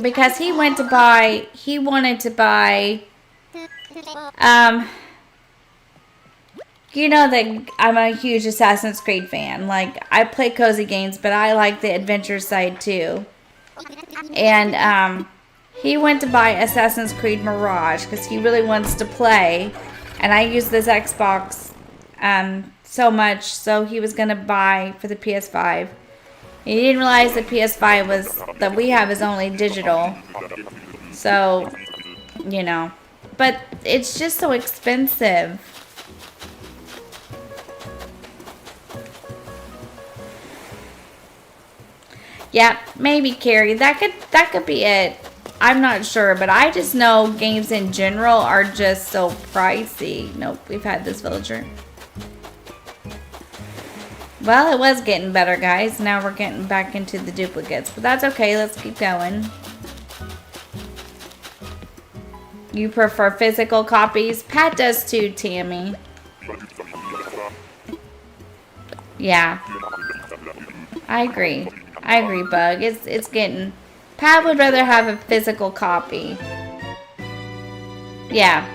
Because he wanted to buy, you know that I'm a huge Assassin's Creed fan. Like, I play cozy games, but I like the adventure side too. And he went to buy Assassin's Creed Mirage because he really wants to play. And I use this Xbox so much, so he was going to buy for the PS5. He didn't realize the PS5 that we have is only digital. So, you know. But it's just so expensive. Yeah, maybe Carrie. That could be it. I'm not sure, but I just know games in general are just so pricey. Nope, we've had this villager. Well, it was getting better, guys. Now we're getting back into the duplicates, but that's okay. Let's keep going. You prefer physical copies? Pat does too, Tammy. Yeah. I agree. I agree, Bug. It's getting... Pat would rather have a physical copy. Yeah.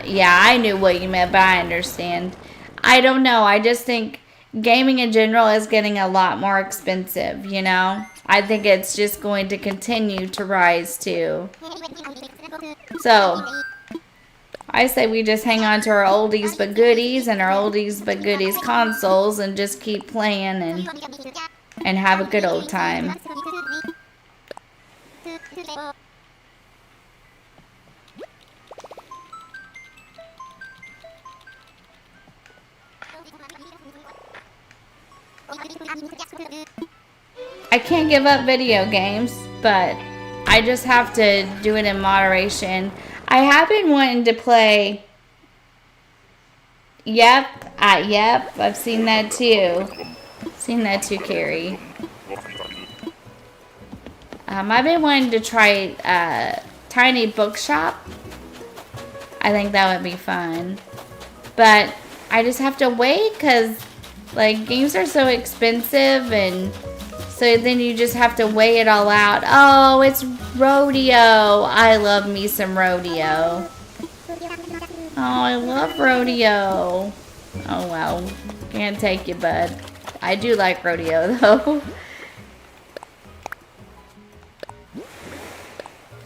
Yeah, I knew what you meant, but I understand. I don't know. I just think gaming in general is getting a lot more expensive, you know? I think it's just going to continue to rise, too. So, I say we just hang on to our oldies but goodies and our oldies but goodies consoles and just keep playing and have a good old time. I can't give up video games, but I just have to do it in moderation. I have been wanting to play... Yep, I've seen that too. Seen that too, Carrie. I've been wanting to try Tiny Bookshop. I think that would be fun. But I just have to wait because, like, games are so expensive, and so then you just have to weigh it all out. Oh, it's Rodeo. I love me some Rodeo. Oh, I love Rodeo. Oh, well. Can't take you, bud. I do like Rodeo, though.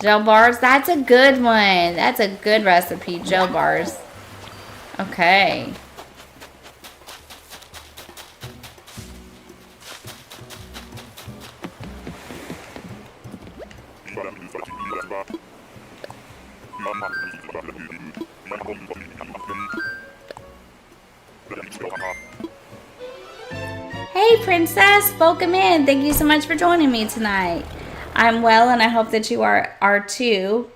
Gel bars, that's a good one. That's a good recipe, gel bars. Okay. Hey, Princess, welcome in. Thank you so much for joining me tonight. I'm well, and I hope that you are too.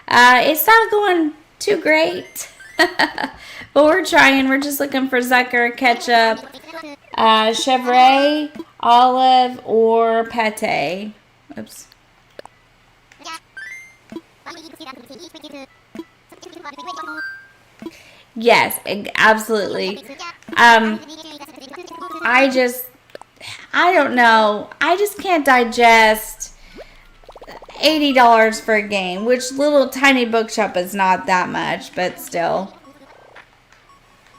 It's not going too great, but we're trying. We're just looking for Zucker, Ketchup, Savory, olive, or pate. Oops. Yes, absolutely. I don't know. I just can't digest $80 for a game, which little tiny bookshop is not that much, but still.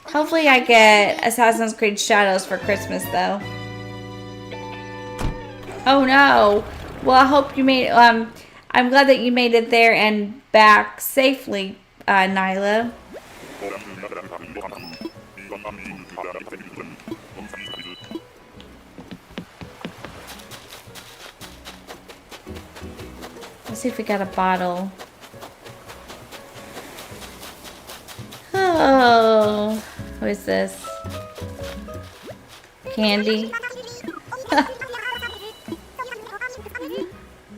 Hopefully I get Assassin's Creed Shadows for Christmas, though. Oh no. Well, I hope you made I'm glad that you made it there and back safely, Nyla. Let's see if we got a bottle. Oh, who is this?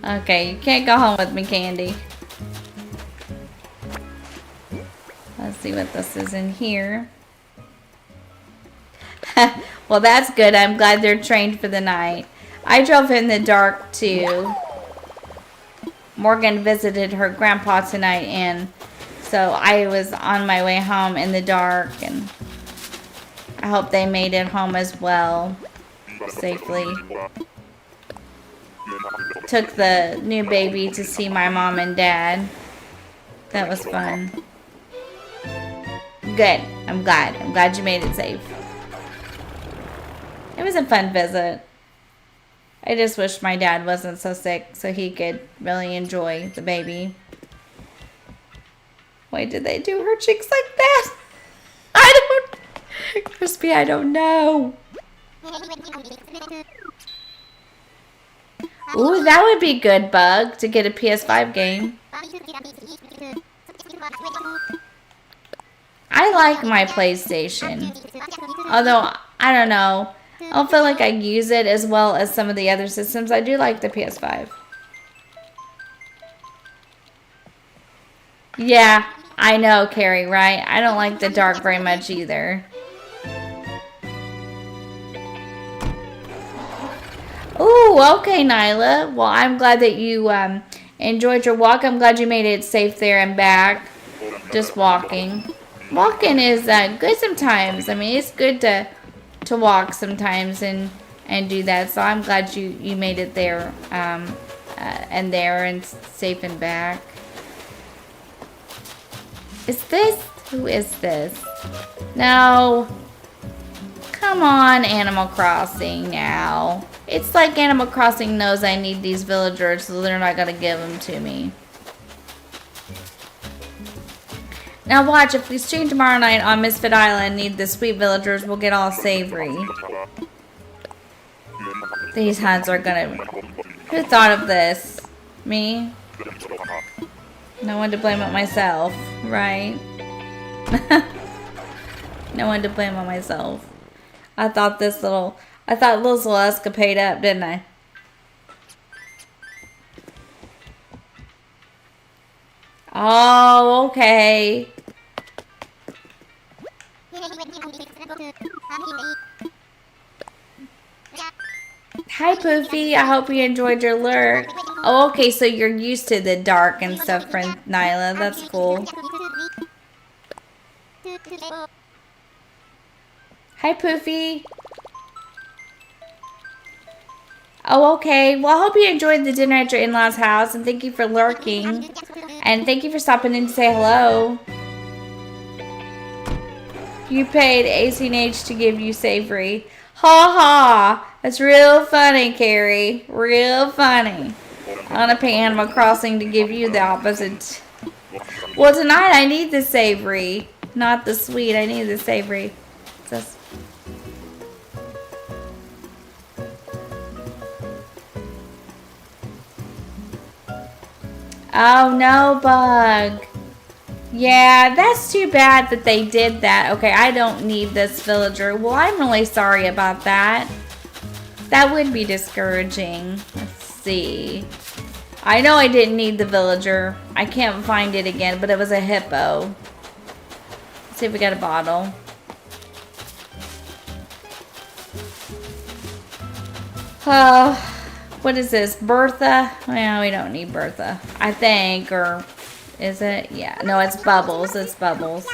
Okay, you can't go home with me, Candy. Let's see what this is in here. Well, that's good. I'm glad they're trained for the night. I drove in the dark too. Morgan visited her grandpa tonight, and so I was on my way home in the dark, and I hope they made it home as well, safely. Took the new baby to see my mom and dad. That was fun. Good. I'm glad. I'm glad you made it safe. It was a fun visit. I just wish my dad wasn't so sick so he could really enjoy the baby. Why did they do her cheeks like that? I don't... Crispy, I don't know. Ooh, that would be good, Bug, to get a PS5 game. I like my PlayStation. Although, I don't know. I don't feel like I use it as well as some of the other systems. I do like the PS5. Yeah, I know, Carrie, right? I don't like the dark very much either. Ooh, okay, Nyla. Well, I'm glad that you enjoyed your walk. I'm glad you made it safe there and back. Just walking. Walking is good sometimes. I mean, it's good to walk sometimes and do that. So I'm glad you made it there and there and safe and back. Is this? Who is this? No. Come on, Animal Crossing now. It's like Animal Crossing knows I need these villagers, so they're not going to give them to me. Now watch, if we stream tomorrow night on Misfit Island, need the sweet villagers, we'll get all savory. These hands are gonna... Who thought of this? Me? No one to blame but myself, right? No one to blame but myself. I thought this little escapade up, didn't I? Oh, okay. Hi, Poofy. I hope you enjoyed your lurk. Oh, okay, so you're used to the dark and stuff, friend Nyla. That's cool. Hi, Poofy. Oh, okay. Well, I hope you enjoyed the dinner at your in-laws' house, and thank you for lurking. And thank you for stopping in to say hello. You paid AC&H to give you savory. Ha ha! That's real funny, Carrie. Real funny. I'm gonna pay Animal Crossing to give you the opposite. Well, tonight I need the savory, not the sweet. I need the savory. Oh no, Bug. Yeah, that's too bad that they did that. Okay, I don't need this villager. Well, I'm really sorry about that. That would be discouraging. Let's see. I know I didn't need the villager. I can't find it again, but it was a hippo. Let's see if we got a bottle. What is this? Bertha? Well, we don't need Bertha, I think, or... Is it? Yeah. No, it's Bubbles. It's Bubbles.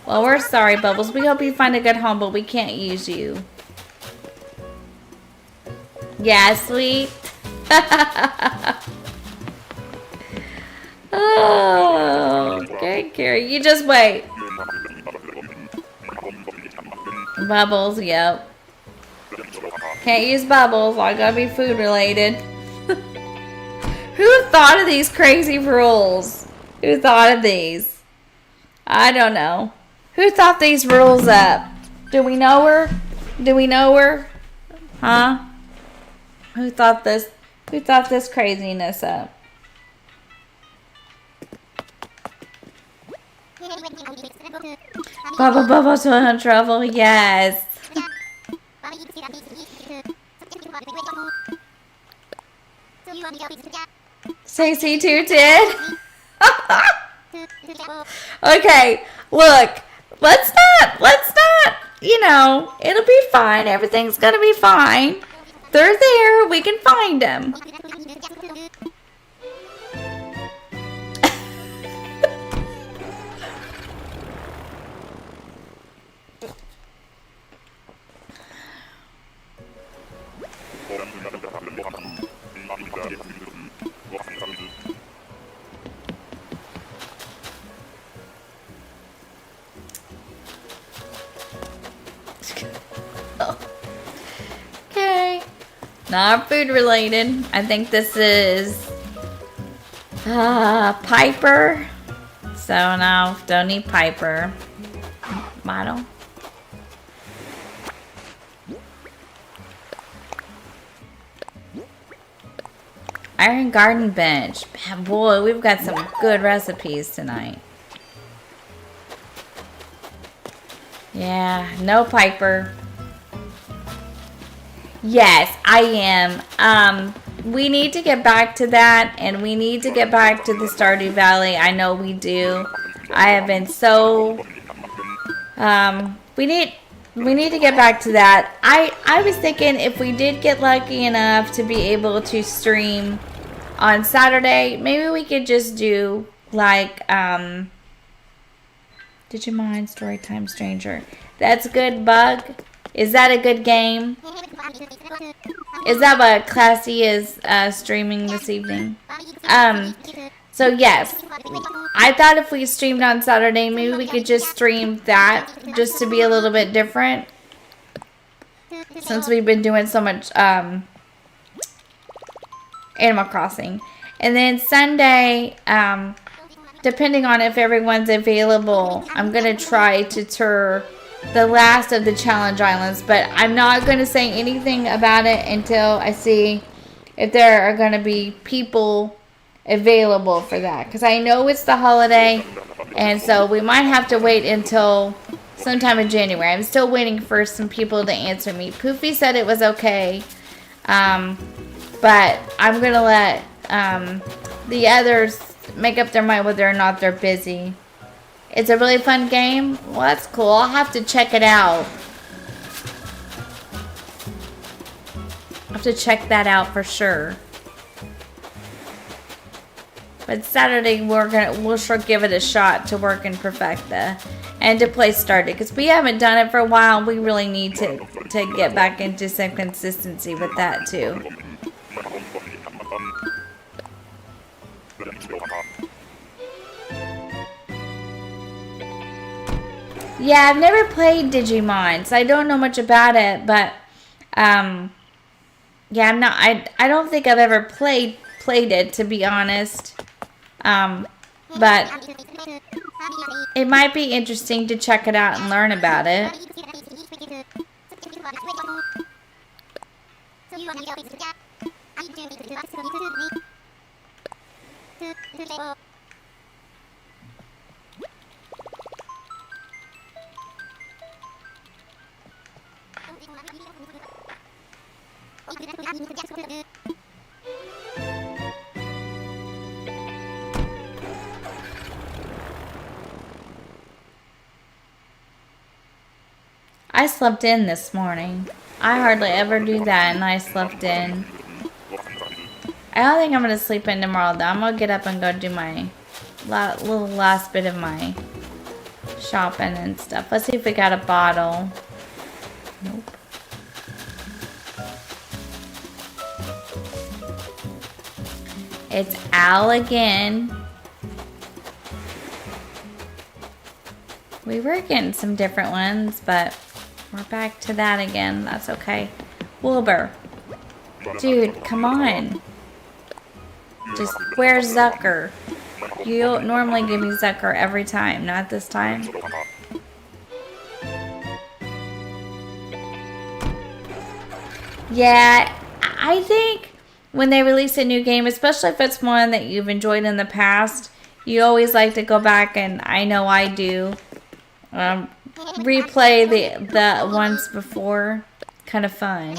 Well, we're sorry, Bubbles. We hope you find a good home, but we can't use you. Yeah, sweet. Oh, okay, Carrie. You just wait. Bubbles, yep. Can't use Bubbles. I gotta be food related. Who thought of these crazy rules? Who thought of these? I don't know. Who thought these rules up? Do we know her? Do we know her? Huh? Who thought this craziness up? Bubbles on trouble, yes. Stacey too did. Okay, look, let's not, it'll be fine. Everything's gonna be fine. They're there. We can find them. Okay. Not food related. I think this is Piper. So no, don't need Piper. Model. Iron Garden Bench. Boy, we've got some good recipes tonight. Yeah, no Piper. Yes, I am. We need to get back to that, and we need to get back to the Stardew Valley. I know we do. I have been so... we need to get back to that. I was thinking if we did get lucky enough to be able to stream on Saturday, maybe we could just do, like, Digimon Storytime Stranger. That's a good bug. Is that a good game? Is that what Classy is streaming this evening? So yes, I thought if we streamed on Saturday, maybe we could just stream that just to be a little bit different. Since we've been doing so much Animal Crossing. And then Sunday, depending on if everyone's available, I'm going to try to tour the last of the challenge islands, but I'm not going to say anything about it until I see if there are going to be people available for that, because I know it's the holiday, and so we might have to wait until sometime in January. I'm still waiting for some people to answer me. Poofy said it was okay, but I'm going to let the others make up their mind whether or not they're busy. It's a really fun game. Well, that's cool. I'll have to check it out. I'll have to check that out for sure. But Saturday we'll sure give it a shot to work in Perfecta and to play Stardew, because we haven't done it for a while. We really need to get back into some consistency with that too. Yeah, I've never played Digimon, so I don't know much about it, but yeah, I don't think I've ever played it, to be honest. But it might be interesting to check it out and learn about it. I slept in this morning. I hardly ever do that, and I slept in. I don't think I'm going to sleep in tomorrow, though. I'm going to get up and go do my little last bit of my shopping and stuff. Let's see if we got a bottle. Nope. It's Al again. We were getting some different ones, but we're back to that again. That's okay. Wilbur. Dude, come on. Just, where's Zucker? You normally give me Zucker every time, not this time. Yeah, I think when they release a new game, especially if it's one that you've enjoyed in the past, you always like to go back, and I know I do, replay the ones before. Kind of fun.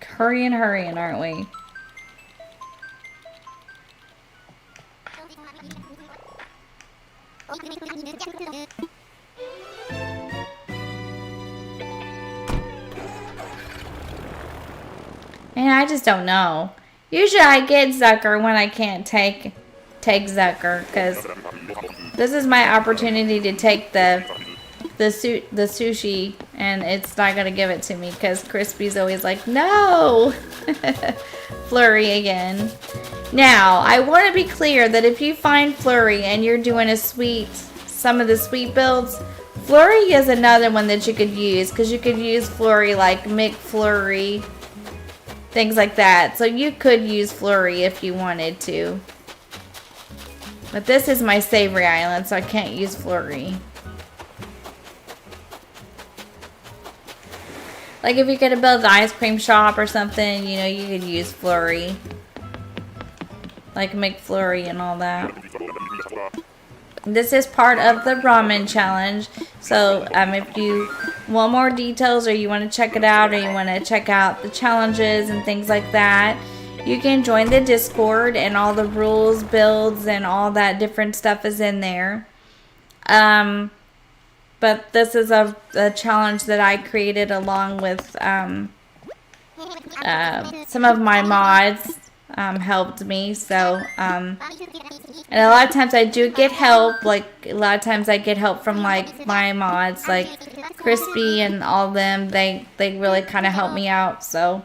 Hurrying, aren't we? And I just don't know. Usually I get Zucker when I can't take Zucker, because this is my opportunity to take the sushi, and it's not gonna give it to me because Crispy's always like, no. Flurry again. Now I want to be clear that if you find Flurry and you're doing some of the sweet builds, Flurry is another one that you could use, because you could use Flurry like McFlurry, things like that. So you could use Flurry if you wanted to. But this is my Savory Island, so I can't use Flurry. Like if you're gonna build an ice cream shop or something, you know, you could use Flurry. Like McFlurry and all that. This is part of the ramen challenge. So if you want more details, or you want to check it out, or you want to check out the challenges and things like that, you can join the Discord, and all the rules, builds, and all that different stuff is in there. But this is a challenge that I created along with some of my mods helped me. So, and a lot of times I do get help. Like a lot of times I get help from like my mods, like Crispy and all of them. They really kind of help me out. So,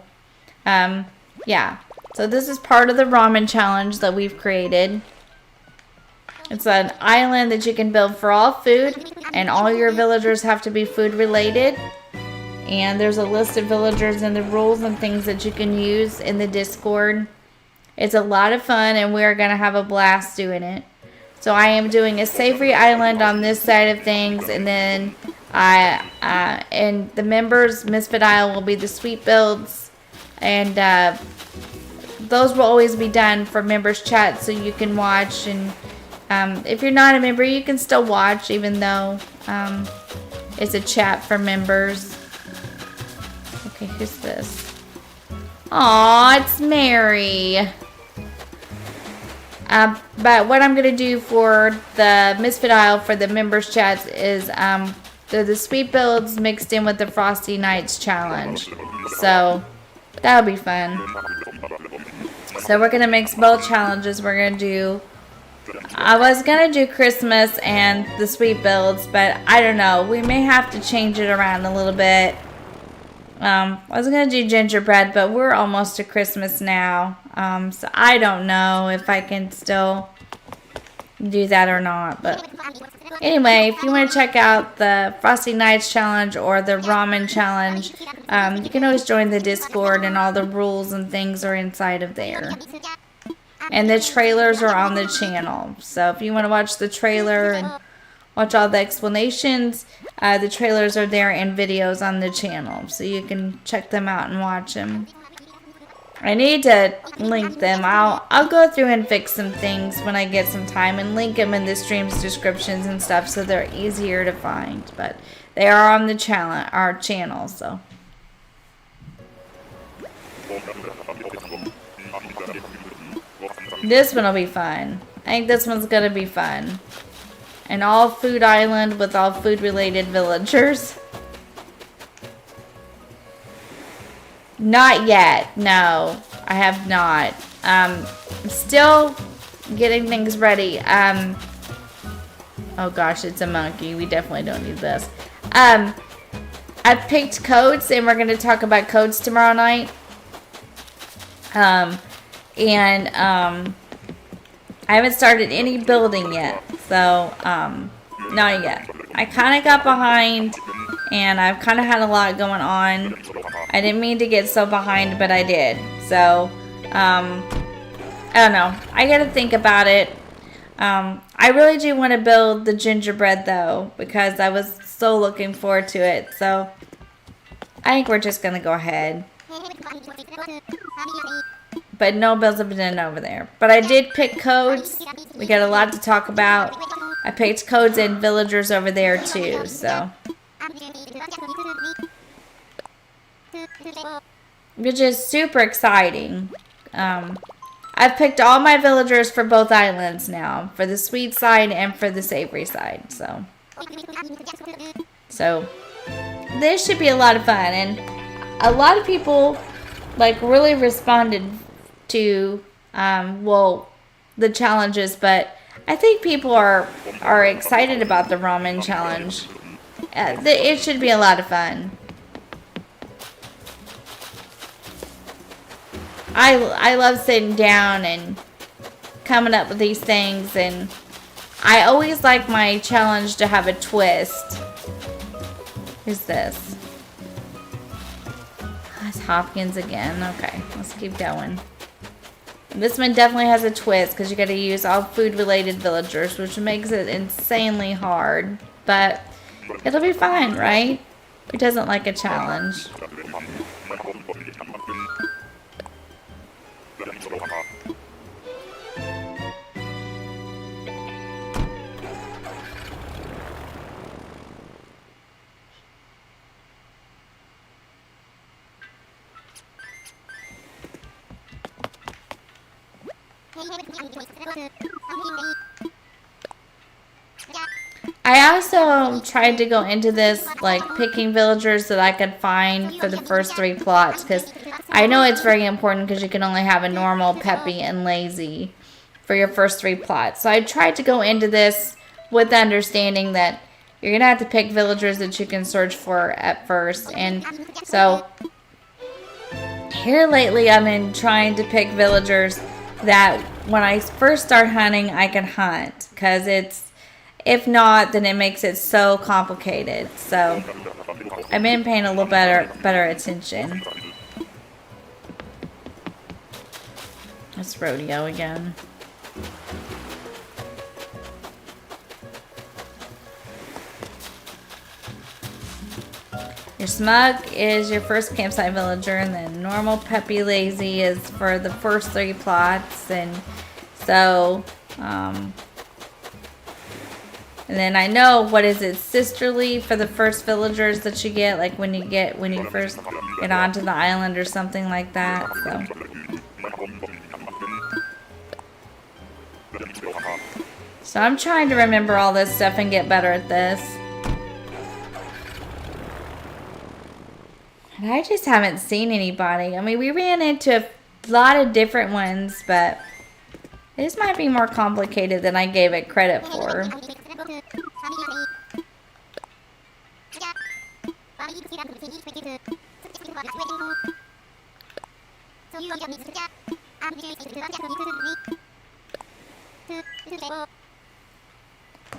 yeah. So this is part of the ramen challenge that we've created. It's an island that you can build for all food, and all your villagers have to be food related. And there's a list of villagers and the rules and things that you can use in the Discord. It's a lot of fun, and we're going to have a blast doing it. So I am doing a Savory Island on this side of things, and then and the members, Misfit Isle, will be the sweet builds, and those will always be done for members chat, so you can watch. And if you're not a member, you can still watch, even though it's a chat for members. Okay, who's this? Aw, it's Mary. But what I'm going to do for the Misfit Isle for the members chats is they're the sweet builds mixed in with the Frosty Nights challenge. So that'll be fun. So we're going to mix both challenges. We're going to do... I was going to do Christmas and the sweet builds, but I don't know. We may have to change it around a little bit. I was going to do gingerbread, but we're almost to Christmas now. So I don't know if I can still do that or not. But anyway, if you want to check out the Frosty Nights challenge or the ramen challenge, you can always join the Discord, and all the rules and things are inside of there. And the trailers are on the channel. So if you want to watch the trailer and watch all the explanations, the trailers are there and videos on the channel. So you can check them out and watch them. I need to link them. I'll go through and fix some things when I get some time and link them in the stream's descriptions and stuff, so they're easier to find. But they are on the our channel, so. This one will be fun. I think this one's going to be fun. An all food island with all food related villagers. Not yet. No, I have not. Still getting things ready. Oh gosh, it's a monkey. We definitely don't need this. I picked codes, and we're going to talk about codes tomorrow night. I haven't started any building yet, so not yet. I kind of got behind, and I've kind of had a lot going on. I didn't mean to get so behind, but I did. So I don't know. I got to think about it. I really do want to build the gingerbread though, because I was so looking forward to it. So I think we're just gonna go ahead. But no builds have been done over there. But I did pick codes. We got a lot to talk about. I picked codes and villagers over there too, so. Which is super exciting. I've picked all my villagers for both islands now, for the sweet side and for the savory side, so this should be a lot of fun, and a lot of people like really responded to well, the challenges, but I think people are excited about the ramen challenge. It should be a lot of fun. I love sitting down and coming up with these things, and I always like my challenge to have a twist. Who's this? It's Hopkins again. Okay, let's keep going. This one definitely has a twist because you got to use all food-related villagers, which makes it insanely hard. But it'll be fine, right? Who doesn't like a challenge? I also tried to go into this like picking villagers that I could find for the first 3 plots, because I know it's very important because you can only have a normal, peppy, and lazy for your first 3 plots. So I tried to go into this with the understanding that you're going to have to pick villagers that you can search for at first. And so here lately I've been trying to pick villagers that when I first start hunting I can hunt, because if not, then it makes it so complicated. So I've been paying a little better attention. It's rodeo again. Your smug is your first campsite villager, and then normal, peppy, lazy is for the first 3 plots, and so and then I know, what is it, sisterly for the first villagers that you get, like when you first get onto the island or something like that. So I'm trying to remember all this stuff and get better at this. And I just haven't seen anybody. I mean, we ran into a lot of different ones, but this might be more complicated than I gave it credit for.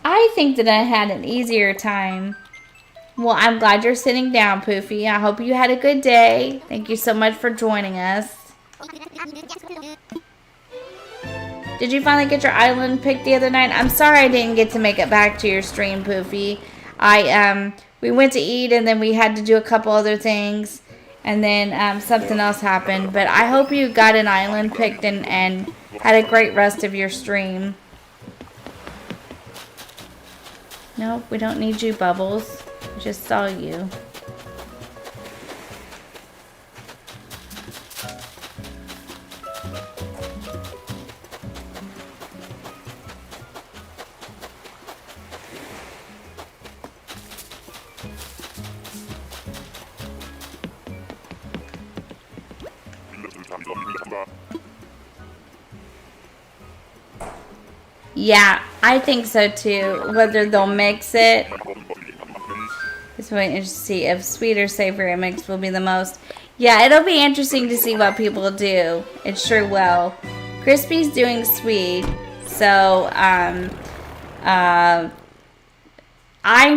I think that I had an easier time. Well, I'm glad you're sitting down, Poofy. I hope you had a good day. Thank you so much for joining us. Did you finally get your island picked the other night? I'm sorry I didn't get to make it back to your stream, Poofy. We went to eat, and then we had to do a couple other things, and then something else happened. But I hope you got an island picked and had a great rest of your stream. Nope, we don't need you, Bubbles. We just saw you. Yeah, I think so too. Whether they'll mix it. It's really interesting to see if sweet or savory mix will be the most. Yeah, it'll be interesting to see what people do. It sure will. Crispy's doing sweet, so I'm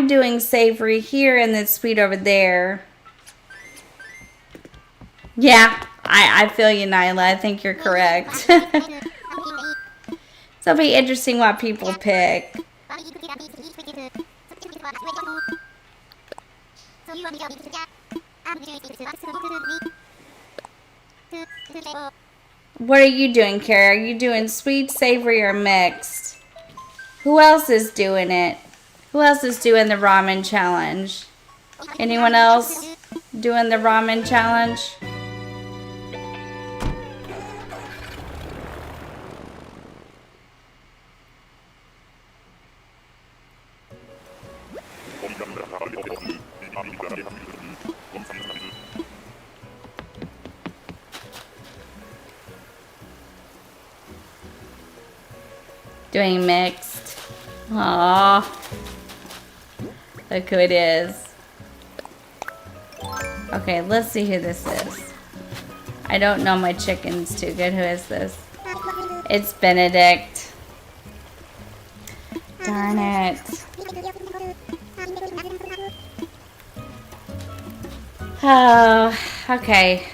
doing savory here and then sweet over there. Yeah, I feel you, Nyla. I think you're correct. So it'll be interesting what people pick. What are you doing, Kara? Are you doing sweet, savory, or mixed? Who else is doing it? Who else is doing the ramen challenge? Anyone else doing the ramen challenge? Doing mixed. Aww. Look who it is. Okay, let's see who this is. I don't know my chickens too good. Who is this? It's Benedict. Darn it. Oh, okay.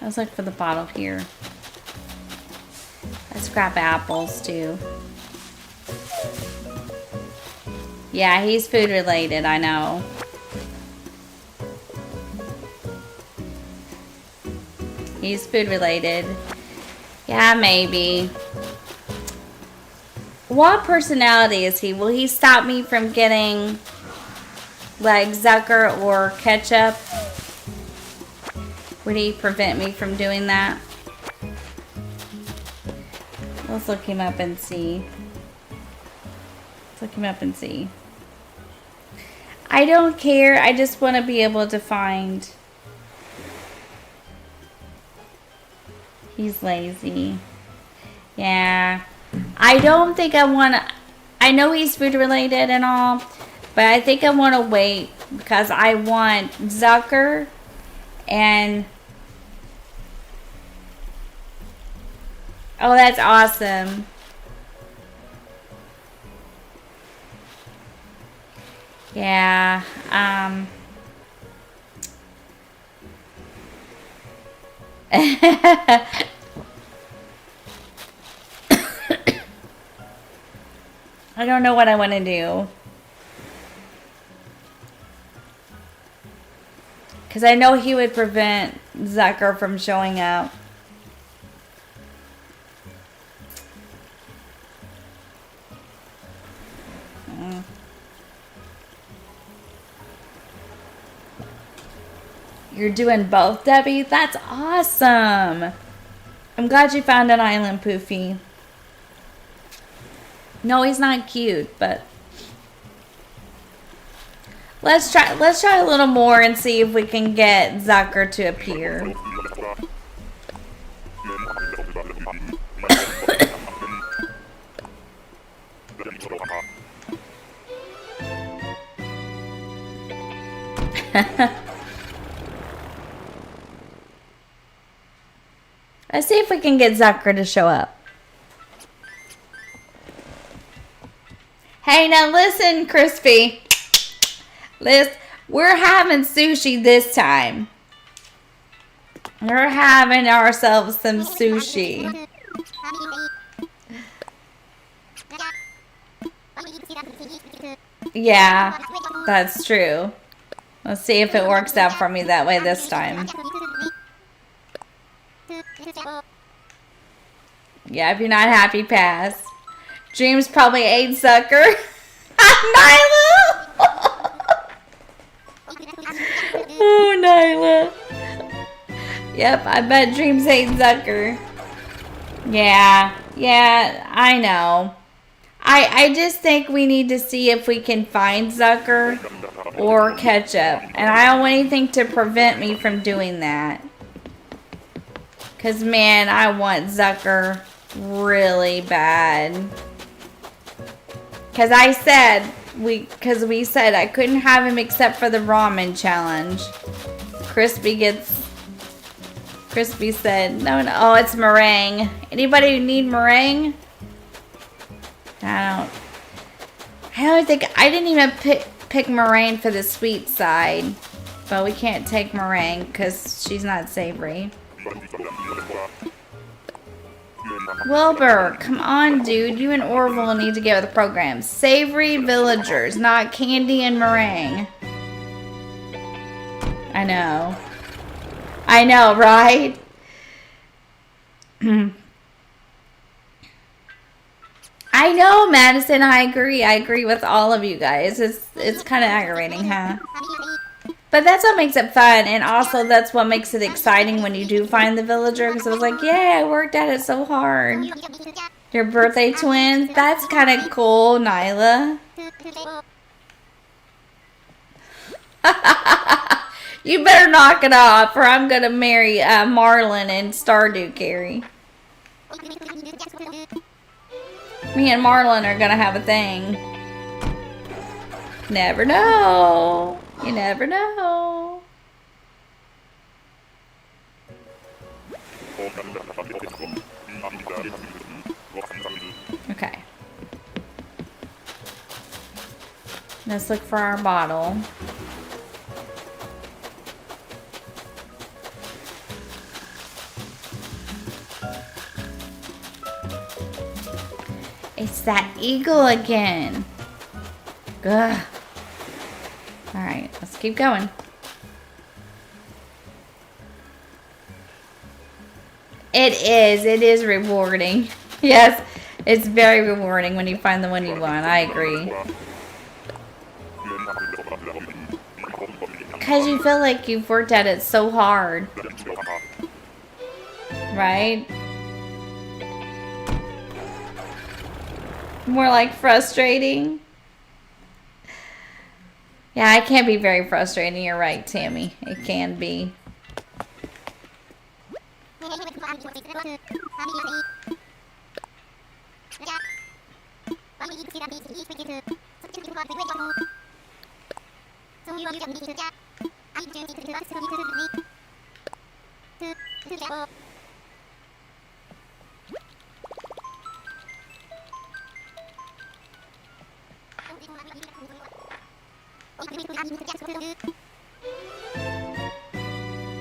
Let's look for the bottle here. Let's grab apples too. Yeah, he's food related, I know. He's food related. Yeah, maybe. What personality is he? Will he stop me from getting like Zucker or Ketchup? Would he prevent me from doing that? Let's look him up and see. Let's look him up and see. I don't care. I just want to be able to find. He's lazy. Yeah. I don't think I want to. I know he's food related and all, but I think I want to wait because I want Zucker and. Oh, that's awesome. Yeah. I don't know what I want to do. Because I know he would prevent Zucker from showing up. You're doing both, Debbie? That's awesome. I'm glad you found an island, Poofy. No, he's not cute, but let's try a little more and see if we can get Zucker to appear. Let's see if we can get Zucker to show up. Hey, now listen, Crispy. Listen, we're having sushi this time. We're having ourselves some sushi. Yeah, that's true. Let's see if it works out for me that way this time. Yeah, if you're not happy, pass. Dreams probably ate Zucker. Nyla! Oh, Nyla. Yep, I bet Dreams ate Zucker. Yeah, I know. I just think we need to see if we can find Zucker or Ketchup. And I don't want anything to prevent me from doing that. Because, man, I want Zucker really bad. Because we said I couldn't have him except for the ramen challenge. Crispy said, no, oh, it's meringue. Anybody need meringue? I didn't even pick meringue for the sweet side. But we can't take meringue because she's not savory. Wilbur, come on, dude. You and Orville need to get with the program. Savory villagers, not candy and meringue. I know. I know, right? I know, Madison. I agree. I agree with all of you guys. It's kind of aggravating, huh? But that's what makes it fun, and also that's what makes it exciting when you do find the villager, because it was like, yeah, I worked at it so hard. Your birthday twins? That's kind of cool, Nyla. You better knock it off, or I'm going to marry Marlon and Stardew, Carrie. Me and Marlon are going to have a thing. Never know. You never know. Okay. Let's look for our bottle. It's that eagle again. Ugh. Alright, let's keep going. It is rewarding. Yes, it's very rewarding when you find the one you want. I agree. Because you feel like you've worked at it so hard. Right? More like frustrating. Yeah, it can be very frustrating. You're right, Tammy. It can be.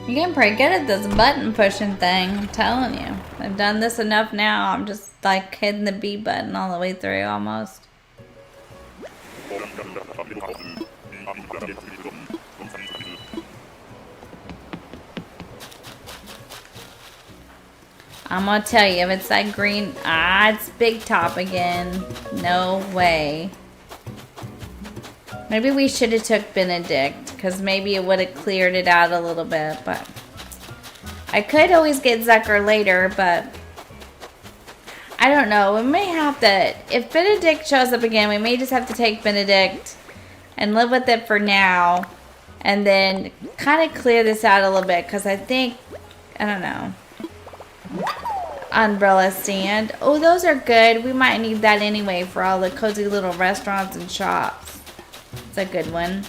You're getting pretty good at this button pushing thing, I'm telling you. I've done this enough now, I'm just like hitting the B button all the way through almost. I'm gonna tell you, if it's that green, it's Big Top again. No way. Maybe we should have took Benedict, because maybe it would have cleared it out a little bit, but I could always get Zucker later, but I don't know. We may have to, if Benedict shows up again, we may just have to take Benedict and live with it for now, and then kind of clear this out a little bit, because I think, I don't know. Umbrella stand. Oh, those are good. We might need that anyway for all the cozy little restaurants and shops. It's a good one.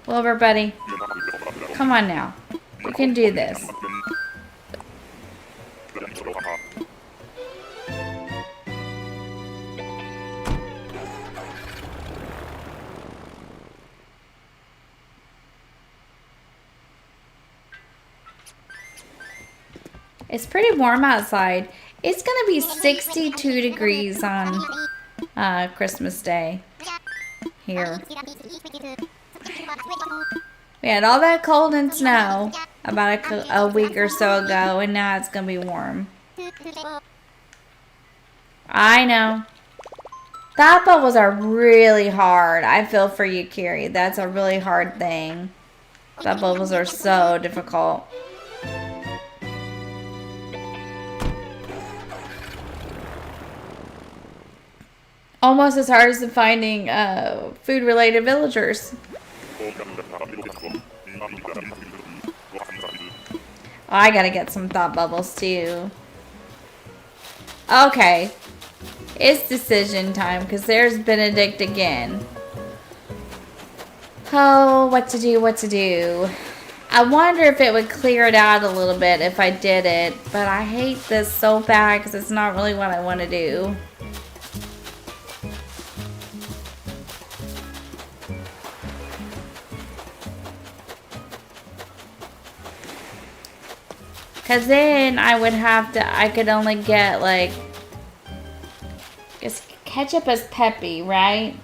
Wilbur, buddy. Come on now. We can do this. It's pretty warm outside. It's going to be 62 degrees on Christmas Day here. We had all that cold and snow about a week or so ago, and now it's going to be warm. I know. Thought bubbles are really hard. I feel for you, Carrie. That's a really hard thing. Thought bubbles are so difficult. Almost as hard as finding food-related villagers. Oh, I gotta get some thought bubbles too. Okay. It's decision time because there's Benedict again. Oh, what to do, what to do. I wonder if it would clear it out a little bit if I did it. But I hate this so bad because it's not really what I want to do. Because then I could only get like, guess ketchup is peppy, right?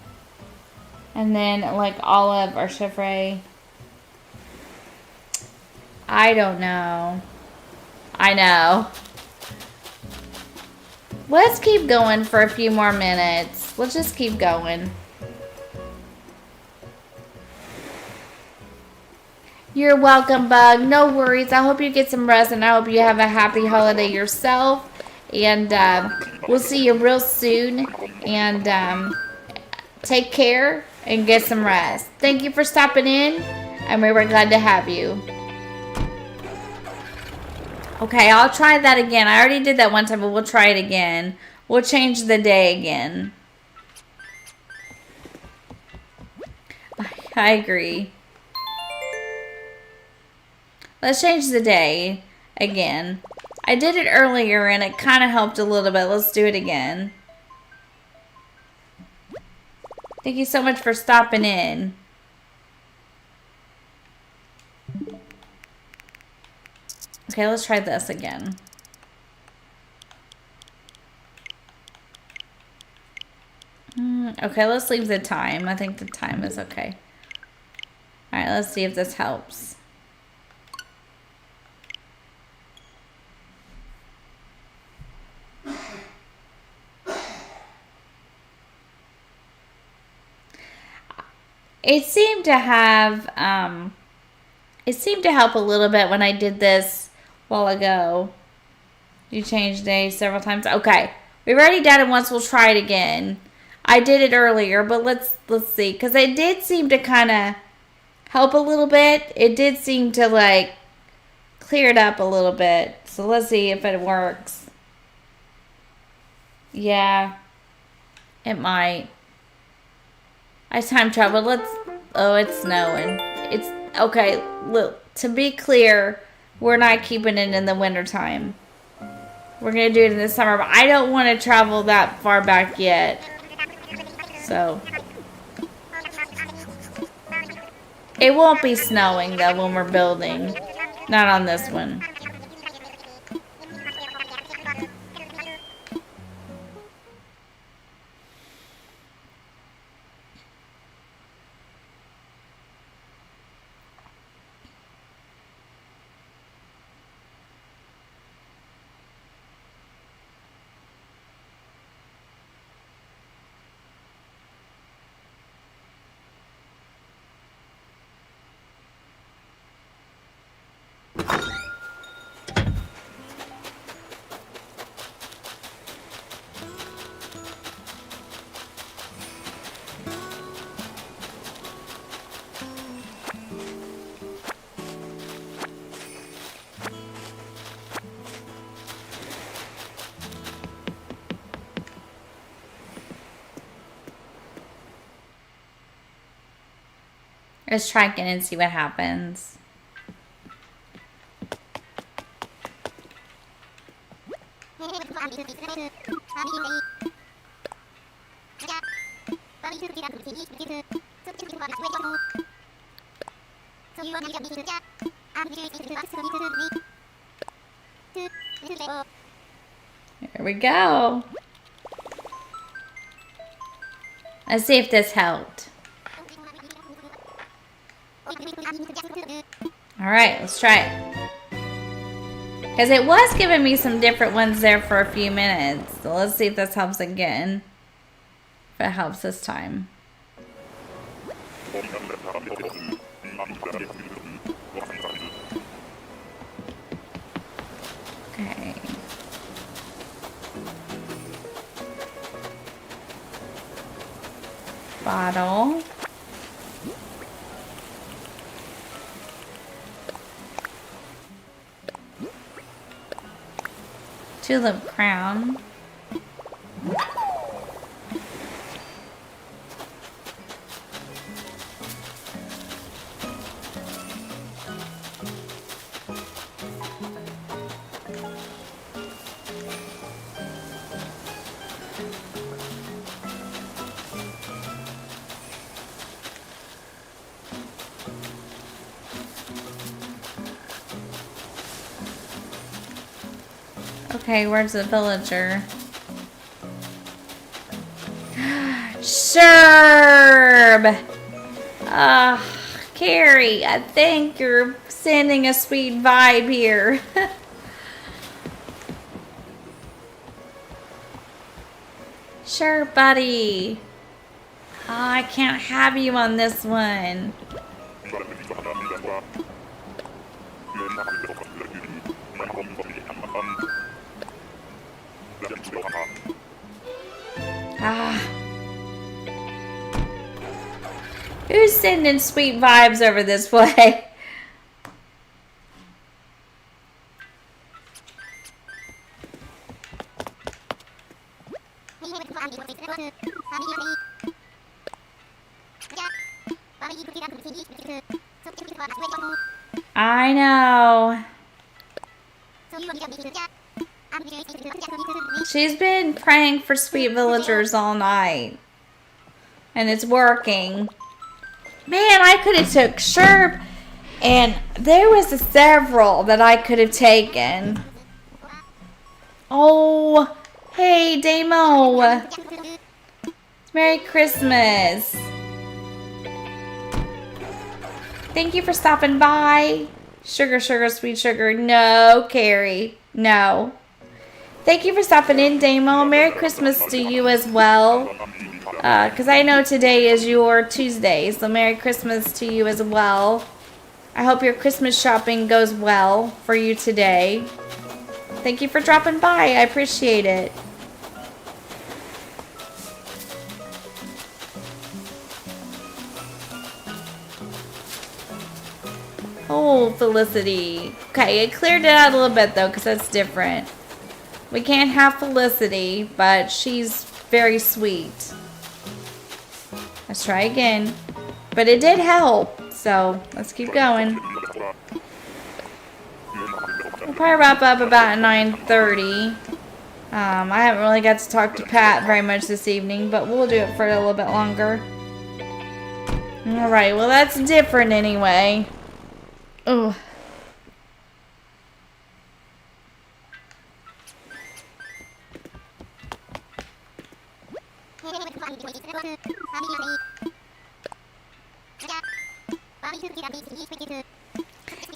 And then like olive or Savory. I don't know. I know. Let's keep going for a few more minutes. Let's just keep going. You're welcome, Bug. No worries. I hope you get some rest, and I hope you have a happy holiday yourself. And we'll see you real soon. And take care and get some rest. Thank you for stopping in, and we were glad to have you. Okay, I'll try that again. I already did that one time, but we'll try it again. We'll change the day again. I agree. Let's change the day again. I did it earlier and it kind of helped a little bit. Let's do it again. Thank you so much for stopping in. Okay, let's try this again. Okay, let's leave the time. I think the time is okay. All right, let's see if this helps. It seemed to have, it seemed to help a little bit when I did this a while ago. You changed days several times. Okay, we've already done it once. We'll try it again. I did it earlier, but let's see, because it did seem to kind of help a little bit. It did seem to like clear it up a little bit. So let's see if it works. Yeah, it might. I time traveled. Oh, it's snowing. It's okay. Look, to be clear, we're not keeping it in the winter time. We're gonna do it in the summer, but I don't want to travel that far back yet. So it won't be snowing though when we're building. Not on this one. Let's try again and see what happens. There we go. Let's see if this helped. Alright, let's try it. Because it was giving me some different ones there for a few minutes. So let's see if this helps again. If it helps this time. Okay. Bottle. Tulip crown. Okay, where's the villager? Sherb! Carrie, I think you're sending a sweet vibe here. Sure, buddy. Oh, I can't have you on this one. Who's sending sweet vibes over this way? I know. She's been praying for sweet villagers all night. And it's working. Man, I could have took Sherb. And there was several that I could have taken. Oh, hey, Damo. Merry Christmas. Thank you for stopping by. Sugar, sugar, sweet sugar. No, Carrie. No. Thank you for stopping in, Damo. Merry Christmas to you as well. Because I know today is your Tuesday. So Merry Christmas to you as well. I hope your Christmas shopping goes well for you today. Thank you for dropping by. I appreciate it. Oh, Felicity. Okay, it cleared it out a little bit, though, because that's different. We can't have Felicity, but she's very sweet. Let's try again. But it did help, so let's keep going. We'll probably wrap up about 9:30. I haven't really got to talk to Pat very much this evening, but we'll do it for a little bit longer. Alright, well, that's different anyway. Oh.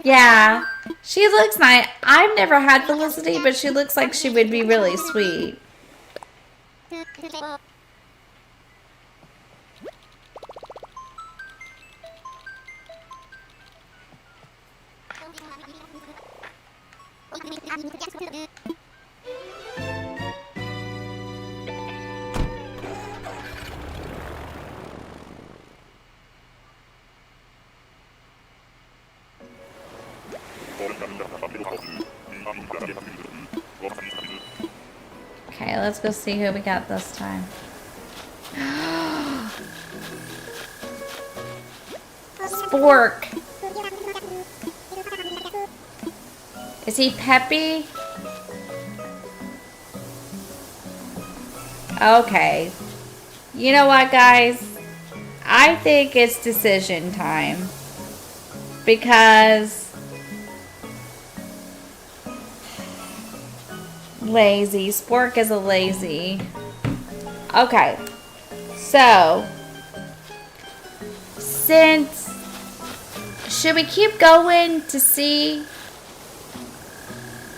Yeah, she looks nice. I've never had Felicity, but she looks like she would be really sweet. Okay, let's go see who we got this time. Spork. Is he peppy? Okay. You know what, guys? I think it's decision time. Because lazy. Spork is a lazy. Okay. So, should we keep going to see?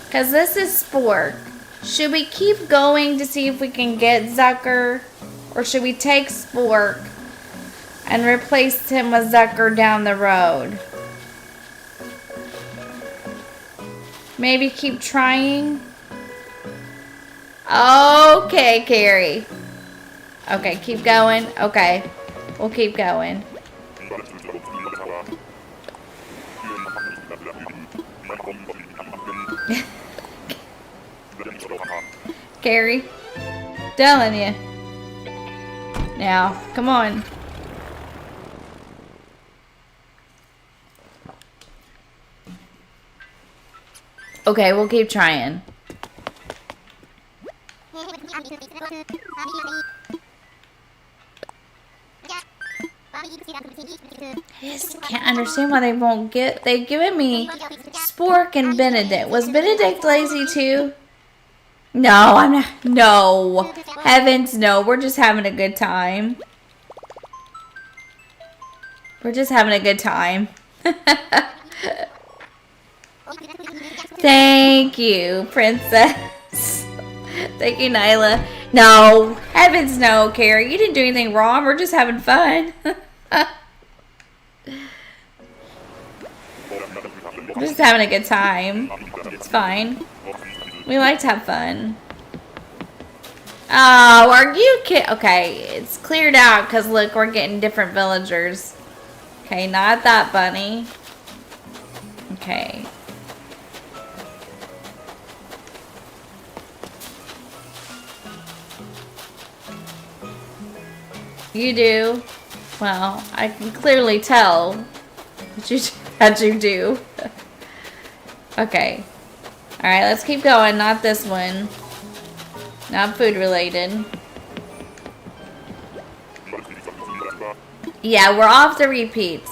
Because this is Spork. Should we keep going to see if we can get Zucker? Or should we take Spork and replace him with Zucker down the road? Maybe keep trying? Okay, Carrie. Okay, keep going. Okay, we'll keep going. Carrie, telling you. Now, come on. Okay, we'll keep trying. I just can't understand why they won't get. They've given me Spork and Benedict. Was Benedict lazy too? No, I'm not. No. Heavens, no. We're just having a good time. We're just having a good time. Thank you, princess. Thank you, Nyla. No. Heavens, no, Carrie. You didn't do anything wrong. We're just having fun. We're just having a good time. It's fine. We like to have fun. Oh, are you kidding? Okay, it's cleared out because look, we're getting different villagers. Okay, not that bunny. Okay. You do? Well, I can clearly tell that you do. Okay. Alright, let's keep going. Not this one. Not food related. Yeah, we're off the repeats.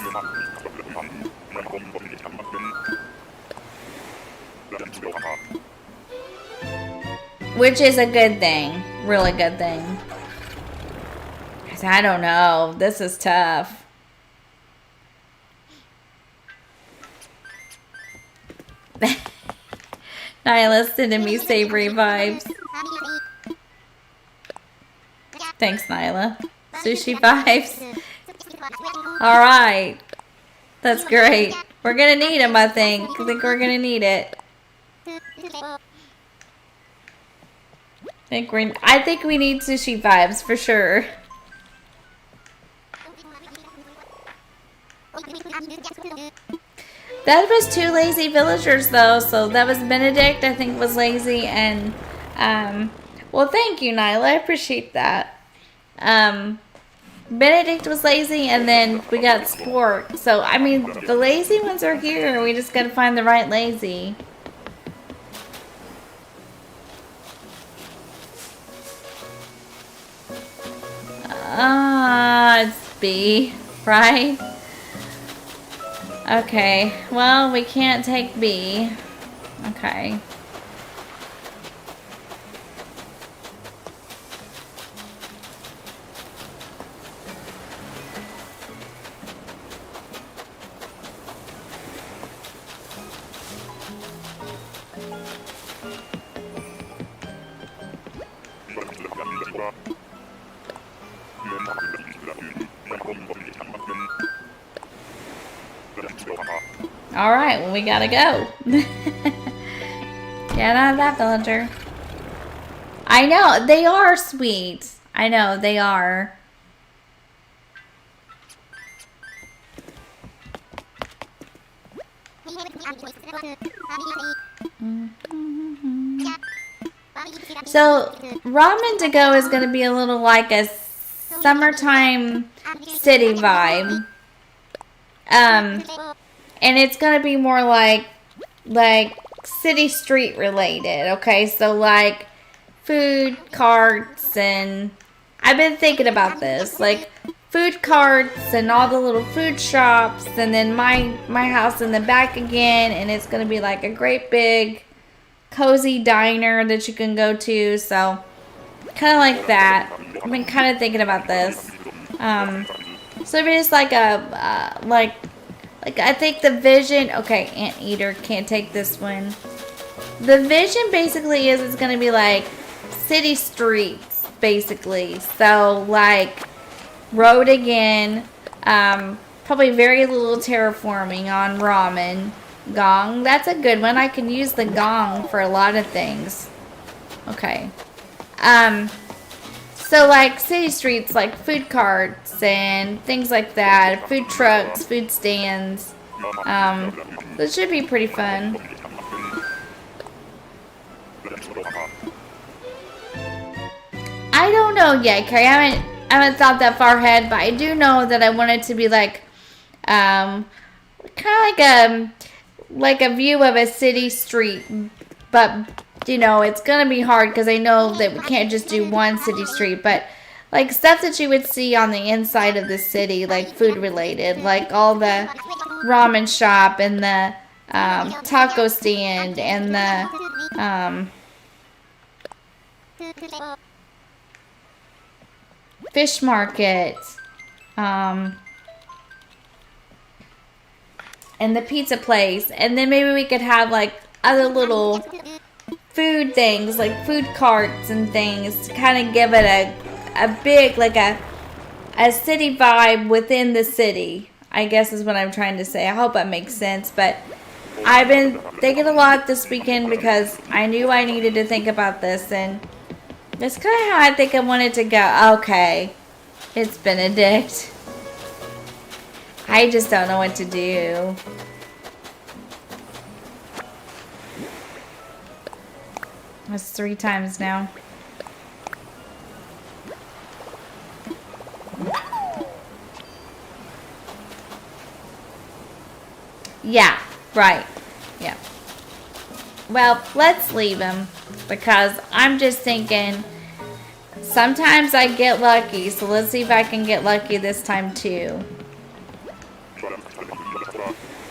Which is a good thing. Really good thing. I don't know. This is tough. Nyla sending me Savory vibes. Thanks, Nyla. Sushi vibes. Alright. That's great. We're gonna need them, I think. I think we're gonna need it. I think we need sushi vibes for sure. That was 2 lazy villagers though, so that was Benedict, I think was lazy, and well, thank you, Nyla, I appreciate that. Benedict was lazy, and then we got Sport. So I mean, the lazy ones are here. We just gotta find the right lazy. It's B, right? Okay, well, we can't take B. Okay. Alright, well, we gotta go. Get out of that villager. I know, they are sweet. I know, they are. So, Ramen2Go is going to be a little like a summertime city vibe. And it's going to be more like city street related, okay? So like food carts, and I've been thinking about this, like food carts and all the little food shops, and then my house in the back again, and it's going to be like a great big cozy diner that you can go to. So kind of like that. I've been kind of thinking about this. So if it's like a like I think the vision, okay, Anteater can't take this one. The vision basically is it's going to be like city streets, basically. So like road again, probably very little terraforming on Ramen. Gong, that's a good one. I can use the gong for a lot of things. Okay. So like city streets, like food carts and things like that, food trucks, food stands. This should be pretty fun. I don't know yet, Carrie. I haven't thought that far ahead, but I do know that I want it to be like, kind of like a view of a city street, but you know, it's gonna be hard because I know that we can't just do one city street, but like stuff that you would see on the inside of the city, like food related, like all the ramen shop and the taco stand and the Fish market. And the pizza place. And then maybe we could have like other little food things, like food carts and things, to kind of give it a big, like a city vibe within the city, I guess is what I'm trying to say. I hope that makes sense. But I've been thinking a lot this weekend because I knew I needed to think about this, and that's kind of how I think I wanted to go. Okay, it's Benedict. I just don't know what to do. That's 3 times now. Yeah, right. Yeah. Well, let's leave him because I'm just thinking sometimes I get lucky, so let's see if I can get lucky this time too.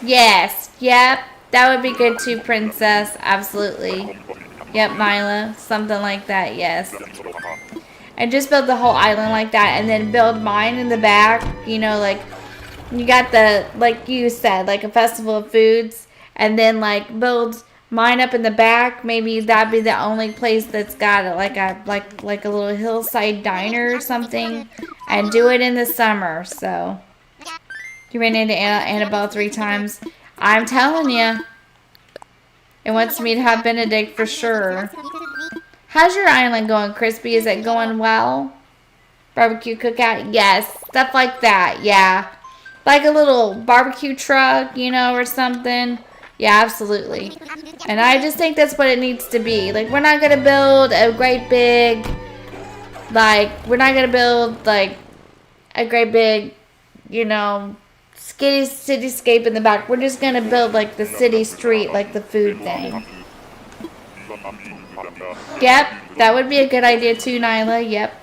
Yes, yep, that would be good too, Princess. Absolutely. Yep, Nyla, something like that, yes. And just build the whole island like that, and then build mine in the back, you know, like, you got the, like you said, like a festival of foods, and then like build mine up in the back. Maybe that'd be the only place that's got like a little hillside diner or something, and do it in the summer. So you ran into Annabelle 3 times. I'm telling you, it wants me to have Benedict for sure. How's your island going, Crispy? Is it going well? Barbecue cookout? Yes, stuff like that. Yeah. Like a little barbecue truck, you know, or something. Yeah, absolutely. And I just think that's what it needs to be. Like, we're not going to build a great big, like, we're not going to build, like, a great big, you know, cityscape in the back. We're just going to build, like, the city street, like the food thing. Yep, that would be a good idea too, Nyla. Yep.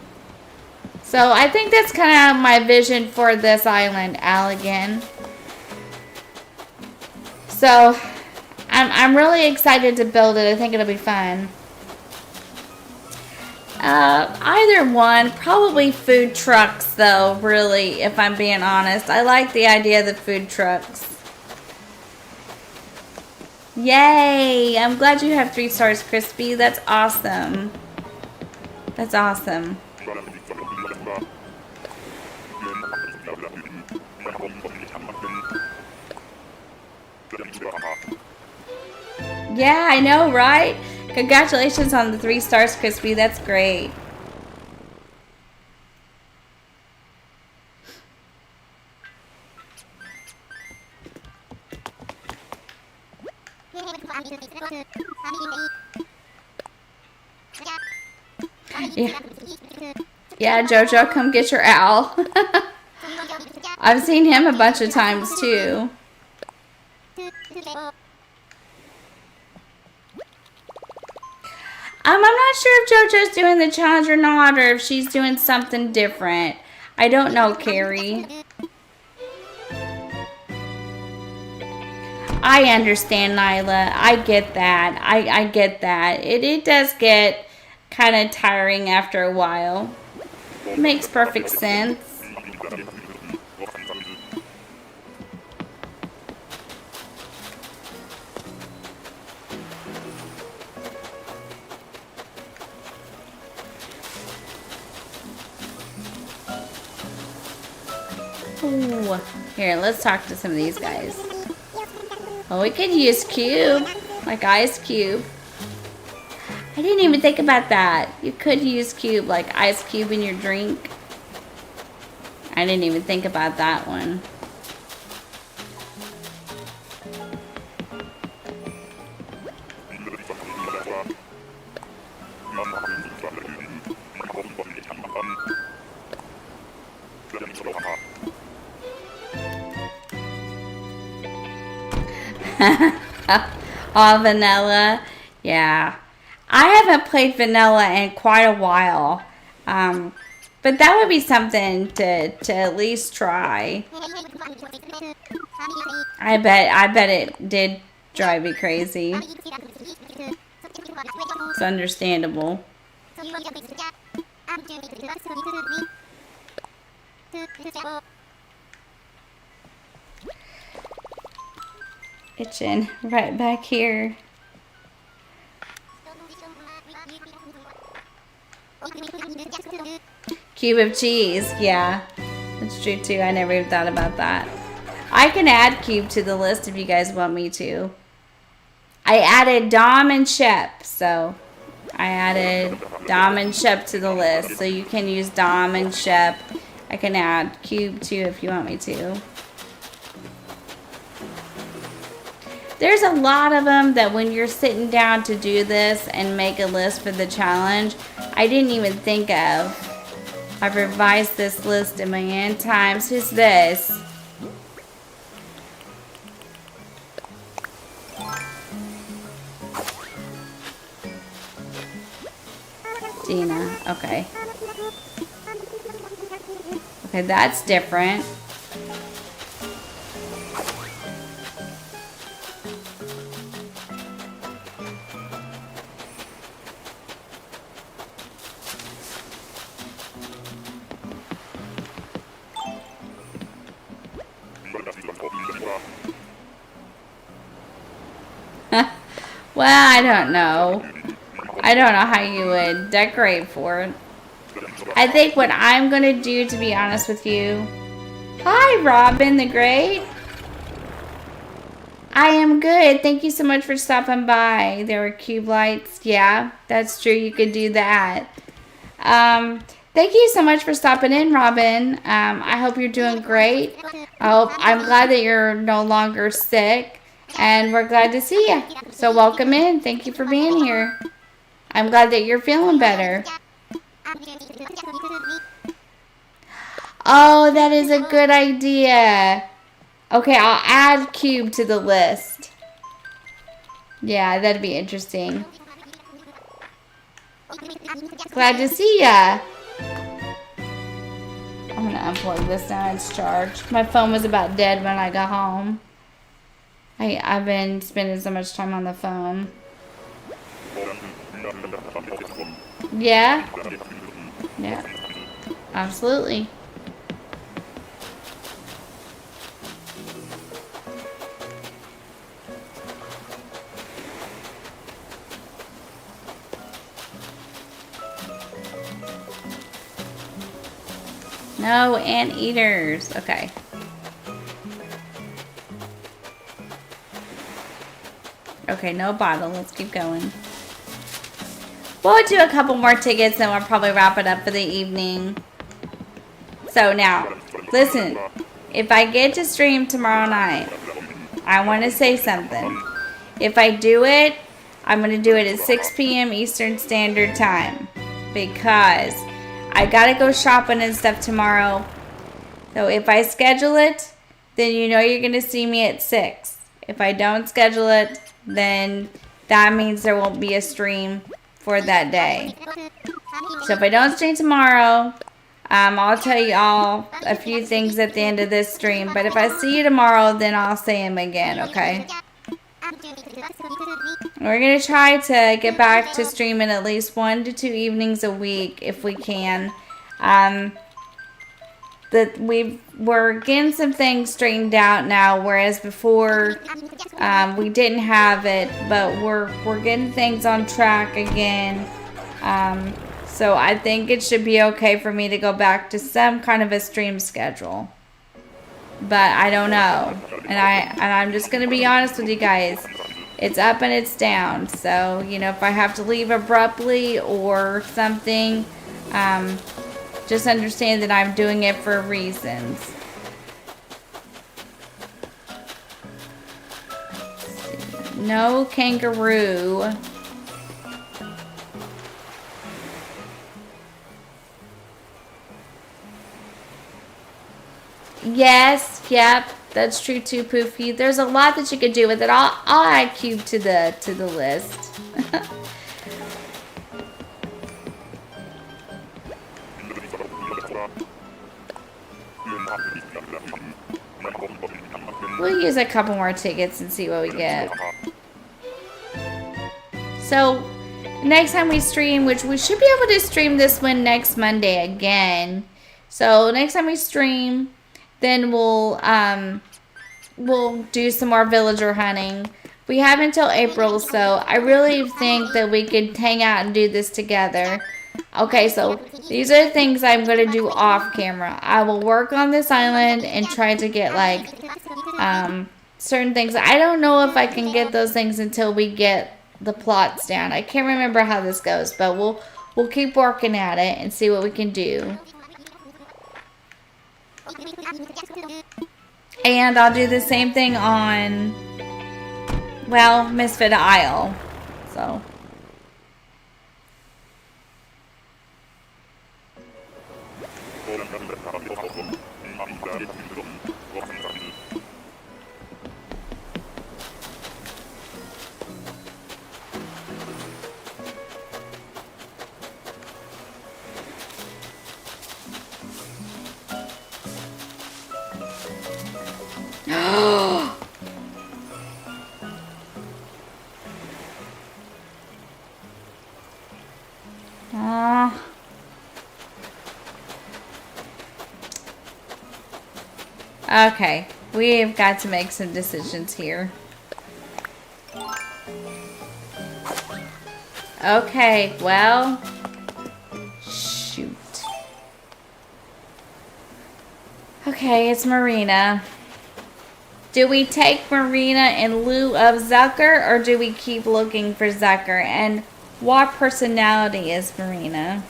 So I think that's kind of my vision for this island, Allegan. So I'm really excited to build it. I think it'll be fun. Either one, probably food trucks though, really, if I'm being honest. I like the idea of the food trucks. Yay! I'm glad you have 3 stars, Crispy. That's awesome. That's awesome. Yeah, I know, right? Congratulations on the 3 stars, Crispy. That's great. Yeah, Jojo, come get your owl. I've seen him a bunch of times too. I'm not sure if JoJo's doing the challenge or not, or if she's doing something different. I don't know, Carrie. I understand, Nyla. I get that. I get that. It does get kind of tiring after a while. It makes perfect sense. Ooh. Here, let's talk to some of these guys. Oh, we could use Cube, like Ice Cube. I didn't even think about that. You could use Cube, like Ice Cube in your drink. I didn't even think about that one. All vanilla. Yeah. I haven't played vanilla in quite a while. But that would be something to at least try. I bet it did drive me crazy. It's understandable. Itching right back here. Cube of cheese, yeah. That's true too. I never even thought about that. I can add cube to the list if you guys want me to. I added Dom and Shep, so I added Dom and Shep to the list. So you can use Dom and Shep. I can add cube too if you want me to. There's a lot of them that when you're sitting down to do this and make a list for the challenge, I didn't even think of. I've revised this list a million times. Who's this? Dina, okay. Okay, that's different. Well, I don't know. I don't know how you would decorate for it. I think what I'm going to do, to be honest with you... Hi, Robin the Great. I am good. Thank you so much for stopping by. There were cube lights. Yeah, that's true. You could do that. Thank you so much for stopping in, Robin. I hope you're doing great. I'm glad that you're no longer sick. And we're glad to see you. So welcome in. Thank you for being here. I'm glad that you're feeling better. Oh, that is a good idea. Okay, I'll add cube to the list. Yeah, that'd be interesting. Glad to see ya. I'm gonna unplug this now. It's charged. My phone was about dead when I got home. I've been spending so much time on the phone. Yeah? Yeah. Absolutely. No anteaters. Okay. Okay, no bottle. Let's keep going. We'll do a couple more tickets, then we'll probably wrap it up for the evening. So now, listen. If I get to stream tomorrow night, I want to say something. If I do it, I'm going to do it at 6 p.m. Eastern Standard Time. Because I got to go shopping and stuff tomorrow. So if I schedule it, then you know you're going to see me at 6. If I don't schedule it, then that means there won't be a stream for that day. So if I don't stream tomorrow, I'll tell you all a few things at the end of this stream. But if I see you tomorrow, then I'll say them again, okay? We're going to try to get back to streaming at least 1 to 2 evenings a week if we can. We're getting some things straightened out now, whereas before we didn't have it, but we're getting things on track again. So I think it should be okay for me to go back to some kind of a stream schedule. But I don't know. And I'm just going to be honest with you guys. It's up and it's down. So, you know, if I have to leave abruptly or something, just understand that I'm doing it for reasons. No kangaroo. Yes, yep, that's true too, Poofy. There's a lot that you could do with it. I'll add cube to the list. We'll use a couple more tickets and see what we get. So, next time we stream, which we should be able to stream this one next Monday again. So next time we stream, then we'll do some more villager hunting. We have until April, so I really think that we could hang out and do this together. Okay, so these are the things I'm going to do off camera. I will work on this island and try to get like certain things. I don't know if I can get those things until we get the plots down. I can't remember how this goes, but we'll keep working at it and see what we can do. And I'll do the same thing on, well, Misfit Isle. So. Okay, we've got to make some decisions here. Okay, well, shoot. Okay, it's Marina. Do we take Marina in lieu of Zucker, or do we keep looking for Zucker? And what personality is Marina?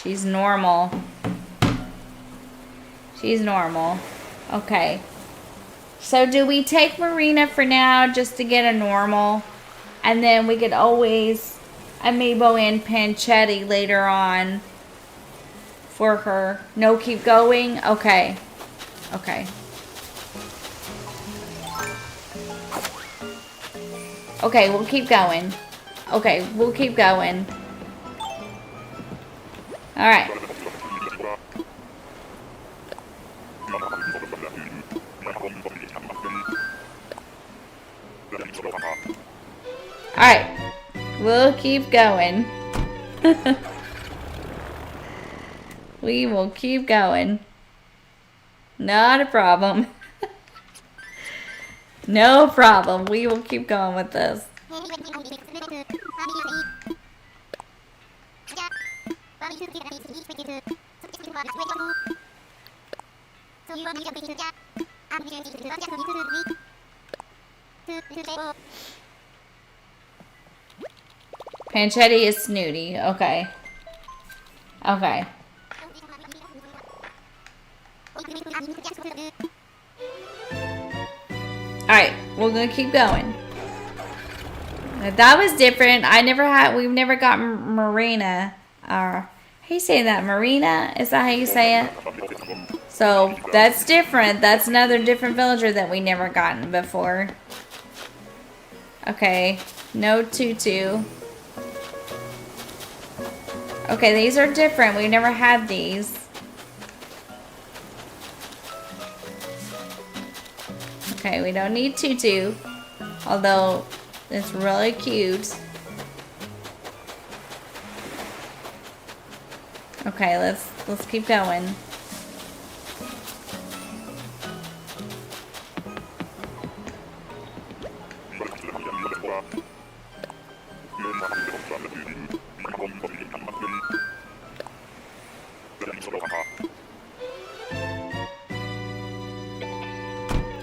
She's normal. She's normal. Okay. So do we take Marina for now just to get a normal? And then we could always amiibo in Panchetti later on for her. No, keep going? Okay. Okay. Okay, we'll keep going. Okay, we'll keep going. Alright. Alright. We'll keep going. We will keep going. Not a problem. No problem. We will keep going with this. Panchetti is snooty. Okay. Okay. Alright, we're gonna keep going. That was different. We've never got Marina. How you say that? Marina? Is that how you say it? So, that's different. That's another different villager that we never gotten before. Okay. No tutu. Okay, these are different. We never had these. Okay, we don't need tutu. Although, it's really cute. Okay, let's keep going.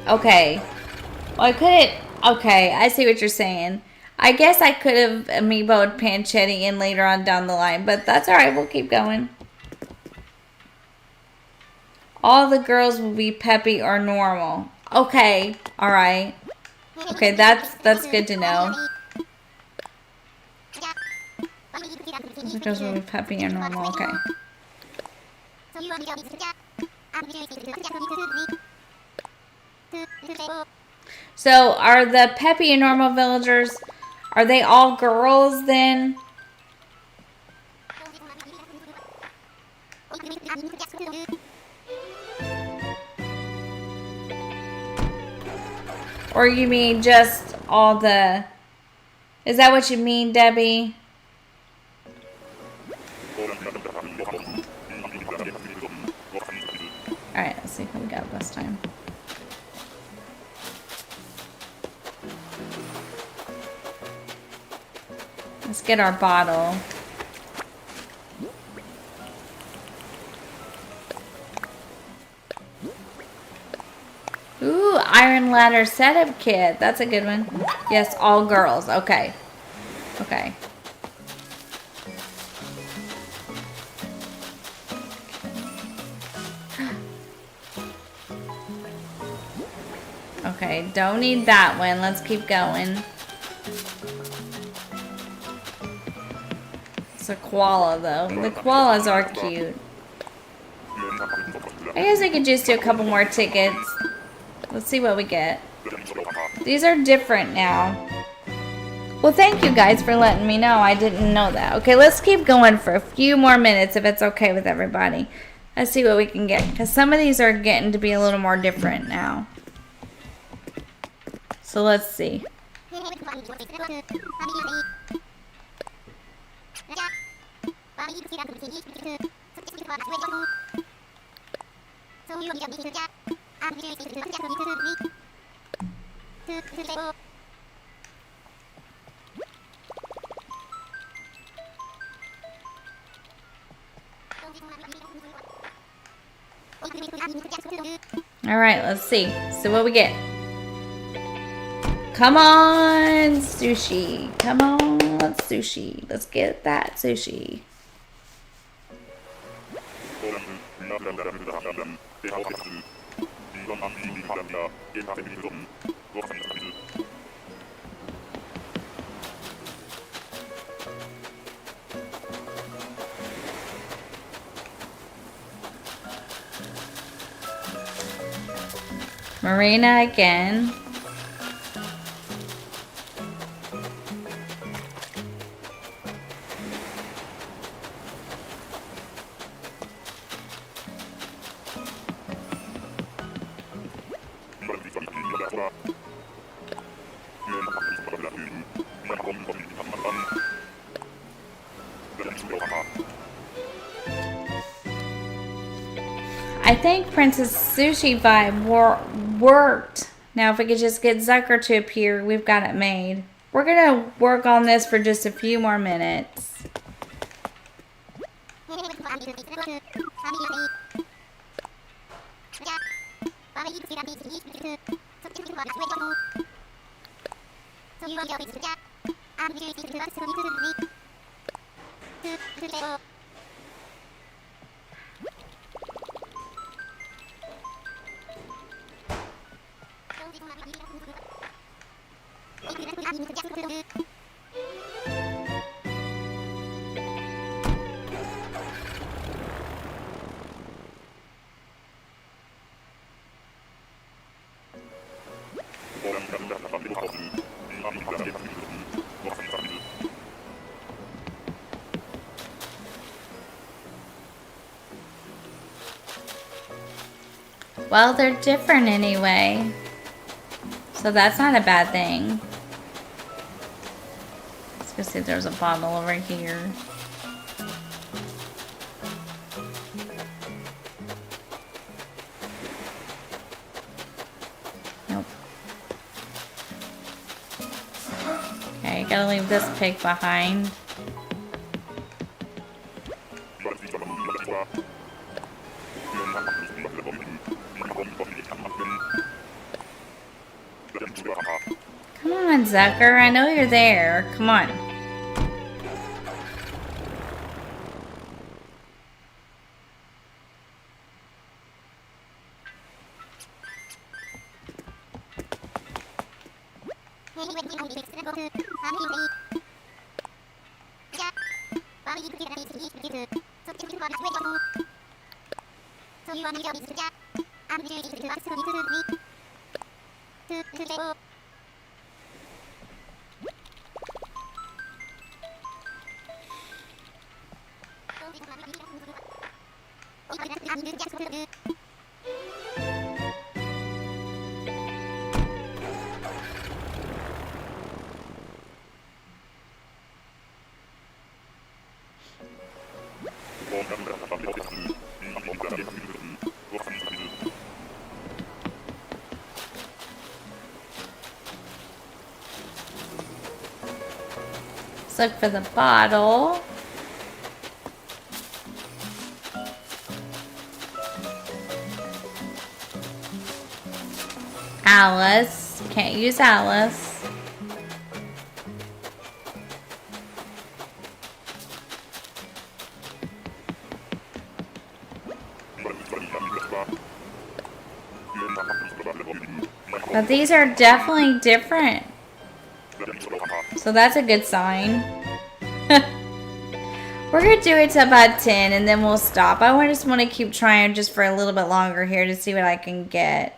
Okay. Well, I couldn't. Okay, I see what you're saying. I guess I could have amiiboed Panchetti in later on down the line, but that's alright. We'll keep going. All the girls will be peppy or normal. Okay. Alright. Okay, that's good to know. The girls will be peppy or normal. Okay. So, are the peppy and normal villagers, are they all girls then? Or you mean just all the... Is that what you mean, Debbie? Alright, let's see what we got this time. Let's get our bottle. Ooh, Iron Ladder setup kit. That's a good one. Yes, all girls. Okay. Okay. Okay, don't need that one. Let's keep going. It's a koala, though. The koalas are cute. I guess I could just do a couple more tickets. Let's see what we get. These are different now. Well, thank you guys for letting me know. I didn't know that. Okay, let's keep going for a few more minutes if it's okay with everybody. Let's see what we can get. Because some of these are getting to be a little more different now. So let's see. All right, let's see. So what we get? Come on, sushi. Come on, sushi. Let's get that sushi. Marina again. I think Princess Sushi vibe worked. Now if we could just get Zucker to appear, we've got it made. We're gonna work on this for just a few more minutes. Well, they're different anyway, so that's not a bad thing. Let's go see if there's a bottle over here. Nope. Okay, gotta leave this pig behind. Come on, Zucker. I know you're there. Come on. Let's look for the bottle. Alice. Can't use Alice. But these are definitely different. So that's a good sign. We're going to do it to about 10 and then we'll stop. I just want to keep trying just for a little bit longer here to see what I can get.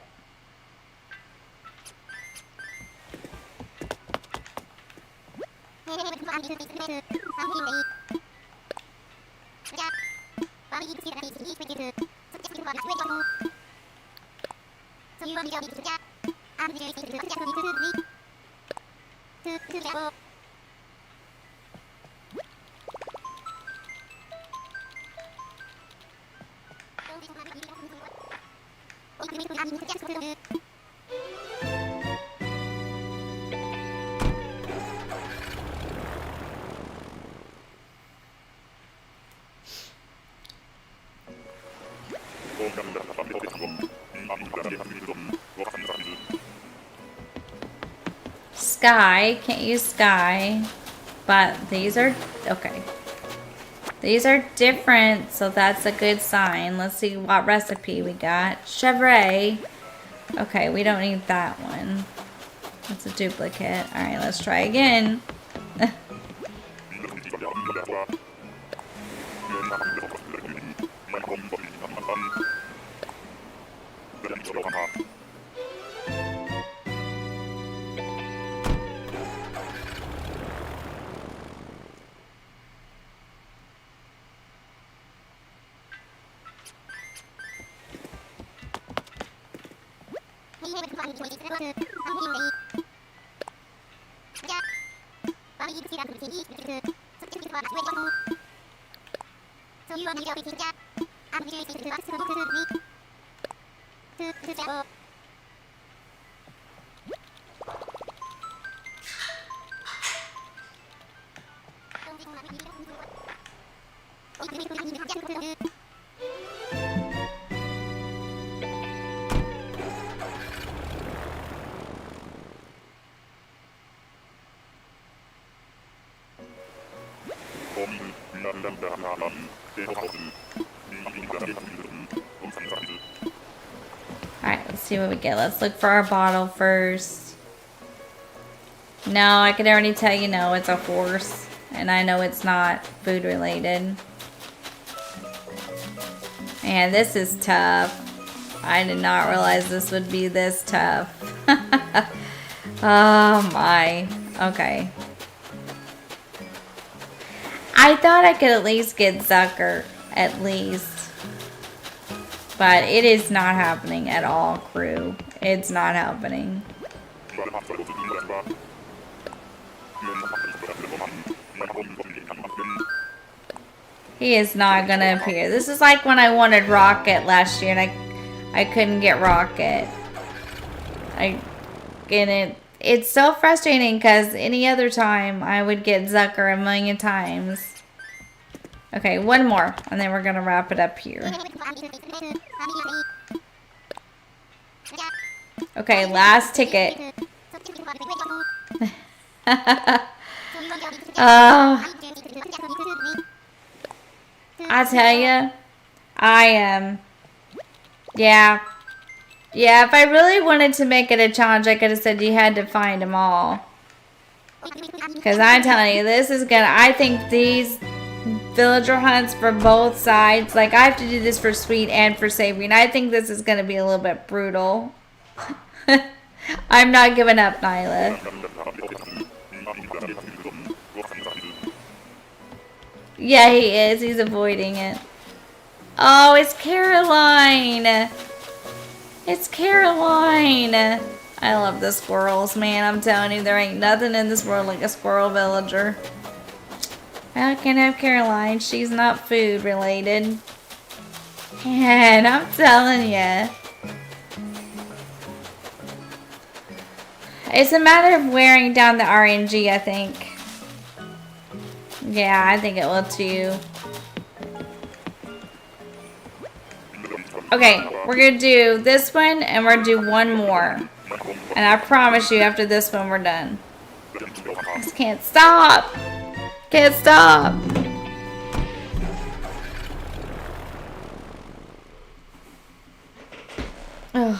Sky, can't use Sky, but these are, okay. These are different, so that's a good sign. Let's see what recipe we got. Savory. Okay, we don't need that one. It's a duplicate. All right, let's try again. Alright, let's see what we get. Let's look for our bottle first. No, I can already tell you no, it's a horse. And I know it's not food related. Man, this is tough. I did not realize this would be this tough. Oh my. Okay. I thought I could at least get Zucker. At least. But it is not happening at all, crew. It's not happening. He is not gonna appear. This is like when I wanted Rocket last year and I couldn't get Rocket. It's so frustrating because any other time I would get Zucker a million times. Okay, one more and then we're gonna wrap it up here. Okay, last ticket. Oh, I tell you, I am. Yeah, if I really wanted to make it a challenge, I could have said you had to find them all. Because I'm telling you, this is gonna. I think these villager hunts for both sides, like I have to do this for sweet and for savory, and I think this is gonna be a little bit brutal. I'm not giving up, Nyla. Yeah, he is. He's avoiding it. Oh, it's Caroline. It's Caroline. I love the squirrels, man. I'm telling you, there ain't nothing in this world like a squirrel villager. I can have Caroline. She's not food related. And I'm telling you. It's a matter of wearing down the RNG, I think. Yeah, I think it will too. Okay, we're gonna do this one and we're gonna do one more. And I promise you after this one we're done. I just can't stop. Can't stop. Ugh.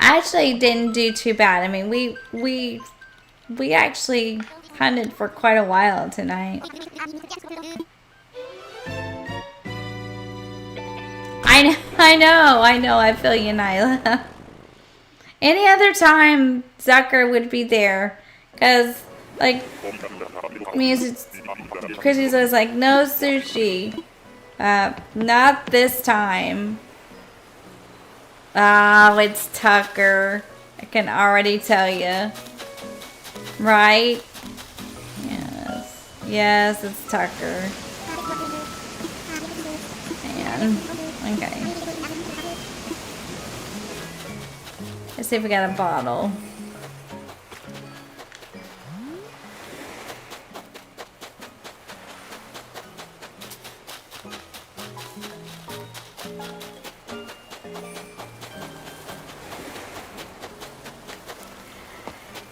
I actually didn't do too bad. I mean, we actually hunted for quite a while tonight. I know. I feel you, Nyla. Any other time, Zucker would be there, cause like, Chrissy's always like, no sushi, not this time. Oh, it's Tucker. I can already tell you. Right? Yes, it's Tucker. Man, okay. Let's see if we got a bottle.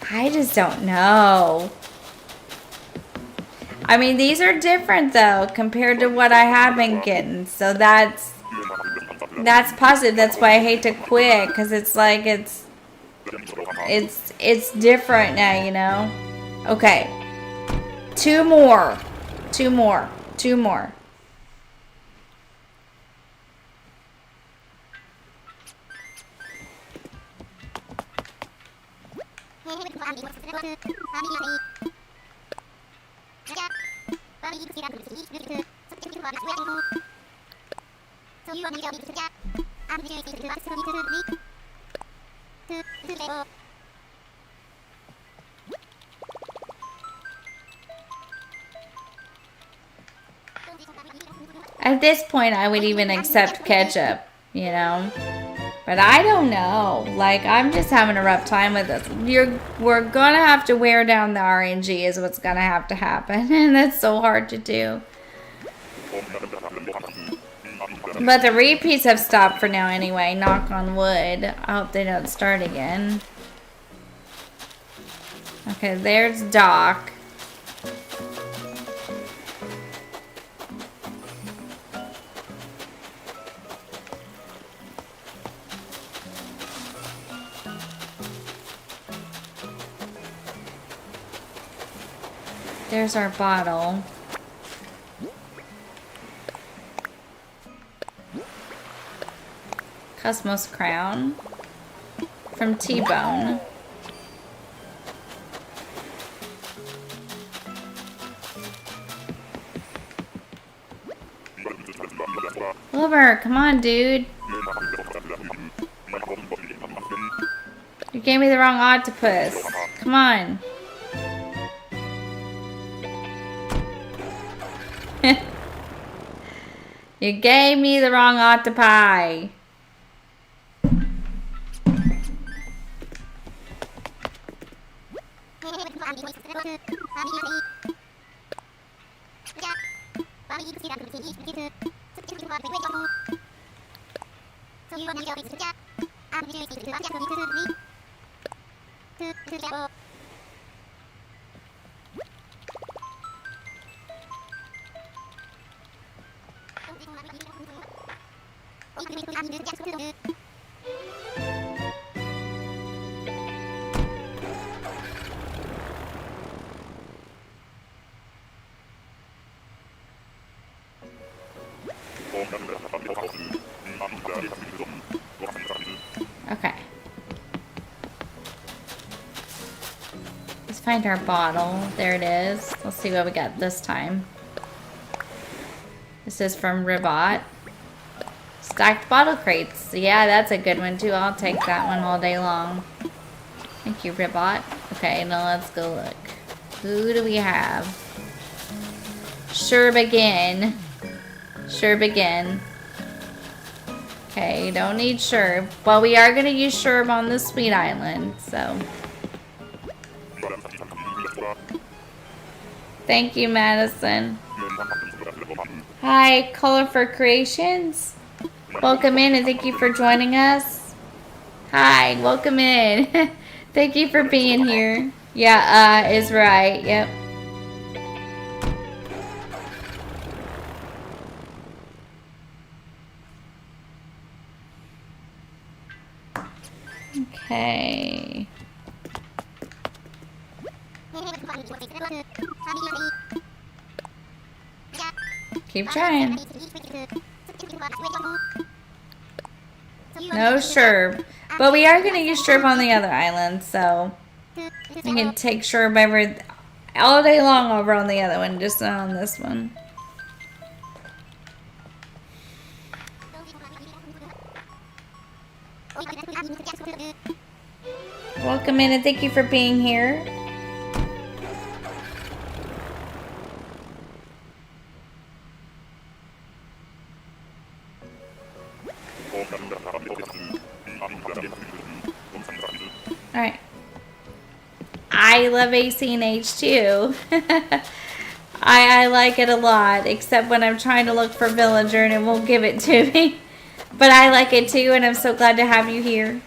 I just don't know. I mean, these are different though compared to what I have been getting. So that's positive. That's why I hate to quit, because it's like it's different now, you know. Okay. Two more. At this point, I would even accept ketchup, you know. But I don't know. Like, I'm just having a rough time with this. We're gonna have to wear down the RNG is what's gonna have to happen. And that's so hard to do. But the repeats have stopped for now anyway. Knock on wood. I hope they don't start again. Okay, there's Doc. There's our bottle. Cosmos Crown from T-Bone. Wilbur, come on, dude. You gave me the wrong octopus. Come on. You gave me the wrong octopi. Okay. Let's find our bottle. There it is. Let's see what we got this time. This is from Ribot. Stacked bottle crates. Yeah, that's a good one too. I'll take that one all day long. Thank you, Ribot. Okay, now let's go look. Who do we have? Sherb again. Sherb again. Okay, don't need Sherb. Well, we are going to use Sherb on the Sweet Island, so. Thank you, Madison. Hi, Colorful Creations. Welcome in and thank you for joining us. Hi, welcome in. Thank you for being here. Yeah, is right. Yep. Okay. Keep trying. No Sherb. But we are going to use Sherb on the other island, so we can take Sherb over all day long over on the other one, just not on this one. Welcome in and thank you for being here. Alright. I love AC and H too. I like it a lot, except when I'm trying to look for Villager and it won't give it to me. But I like it too, and I'm so glad to have you here.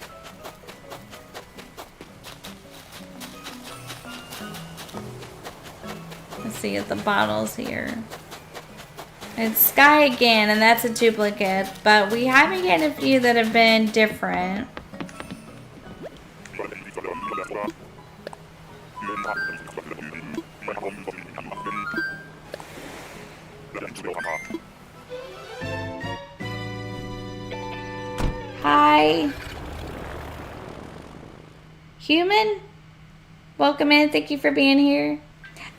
Let's see at the bottles here. It's Sky again, and that's a duplicate, but we have been getting a few that have been different. Hi. Human? Welcome in, thank you for being here.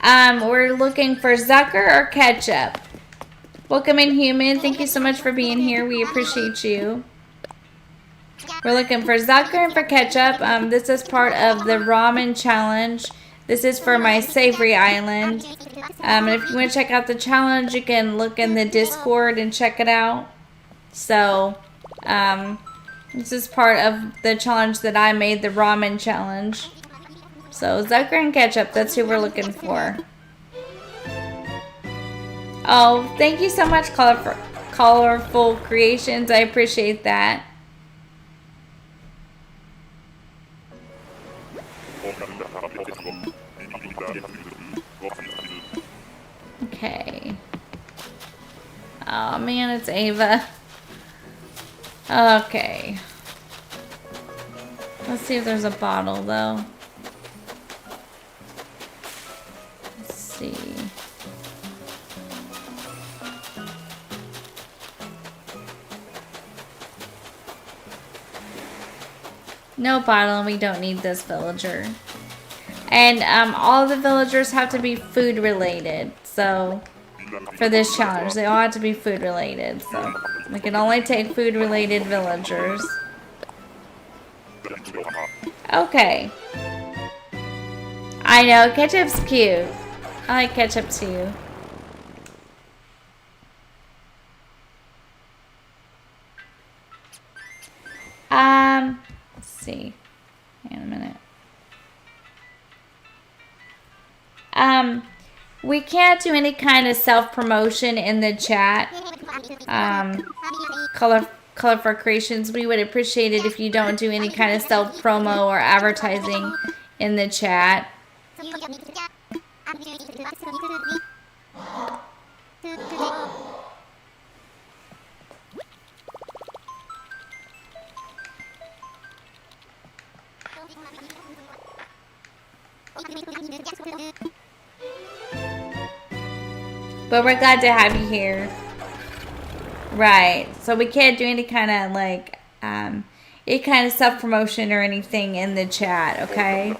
We're looking for Zucker or Ketchup. Welcome in, Human. Thank you so much for being here. We appreciate you. We're looking for Zucker and for Ketchup. This is part of the Ramen challenge. This is for my Savory Island. And if you want to check out the challenge, you can look in the Discord and check it out. So, this is part of the challenge that I made, the Ramen challenge. So, Zucker and Ketchup, that's who we're looking for. Oh, thank you so much, Colorful Creations. I appreciate that. Okay. Oh man, it's Ava. Okay. Let's see if there's a bottle though. Let's see. No bottle, we don't need this villager. And all the villagers have to be food related. So for this challenge, they all have to be food related. So we can only take food related villagers. Okay. I know, Ketchup's cute. I like Ketchup too. Let's see. Hang on a minute. We can't do any kind of self-promotion in the chat. Colorful Creations, we would appreciate it if you don't do any kind of self-promo or advertising in the chat. But we're glad to have you here. Right. So we can't do any kind of like any kind of self-promotion or anything in the chat, okay?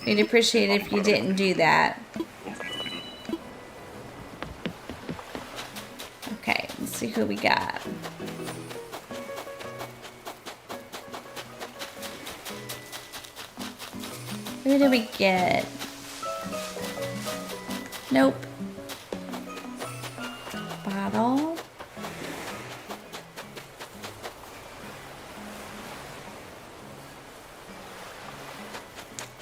We'd appreciate it if you didn't do that. Okay, let's see who we got. Who did we get? Nope. Bottle.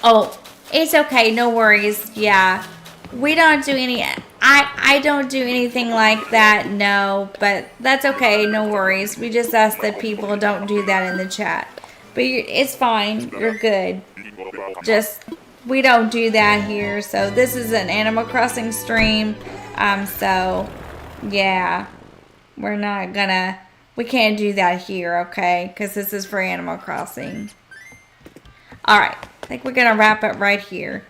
Oh, it's okay. No worries. Yeah. We don't do any... I don't do anything like that. No. But that's okay. No worries. We just ask that people don't do that in the chat. But it's fine. You're good. Just... we don't do that here. So this is an Animal Crossing stream. So... yeah. We're not gonna... we can't do that here, okay? Because this is for Animal Crossing. Alright. I think we're going to wrap it right here.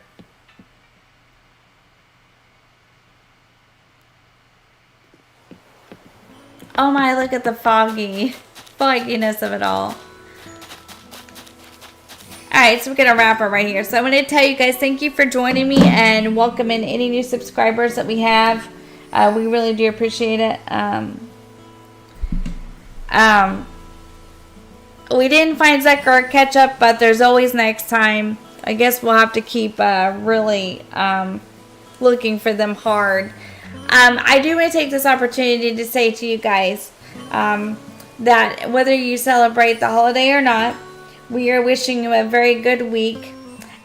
Oh my, look at the fogginess of it all. Alright, so we're going to wrap it right here. So I'm going to tell you guys, thank you for joining me and welcoming any new subscribers that we have. We really do appreciate it. We didn't find Zucker or Ketchup, but there's always next time. I guess we'll have to keep really looking for them hard. I do want to take this opportunity to say to you guys that whether you celebrate the holiday or not, we are wishing you a very good week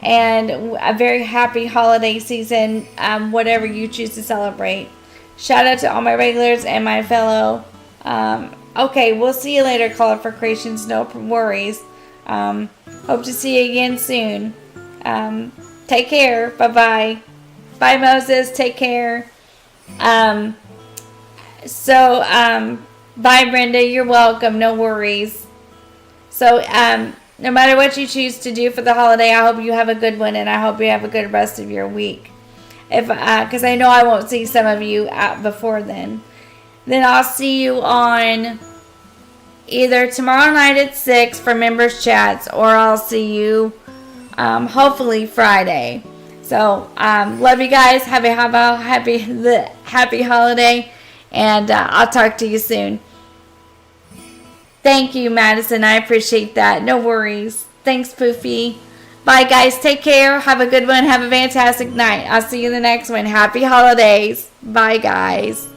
and a very happy holiday season, whatever you choose to celebrate. Shout out to all my regulars and my fellow... okay, we'll see you later, Call for Creations. No worries. Hope to see you again soon. Take care. Bye-bye. Bye, Moses. Take care. Bye, Brenda. You're welcome. No worries. So, no matter what you choose to do for the holiday, I hope you have a good one, and I hope you have a good rest of your week. Because I know I won't see some of you out before then. Then I'll see you on either tomorrow night at 6 for members chats, or I'll see you hopefully Friday. So love you guys. Have a happy holiday, and I'll talk to you soon. Thank you, Madison. I appreciate that. No worries. Thanks, Poofy. Bye, guys. Take care. Have a good one. Have a fantastic night. I'll see you in the next one. Happy holidays. Bye, guys.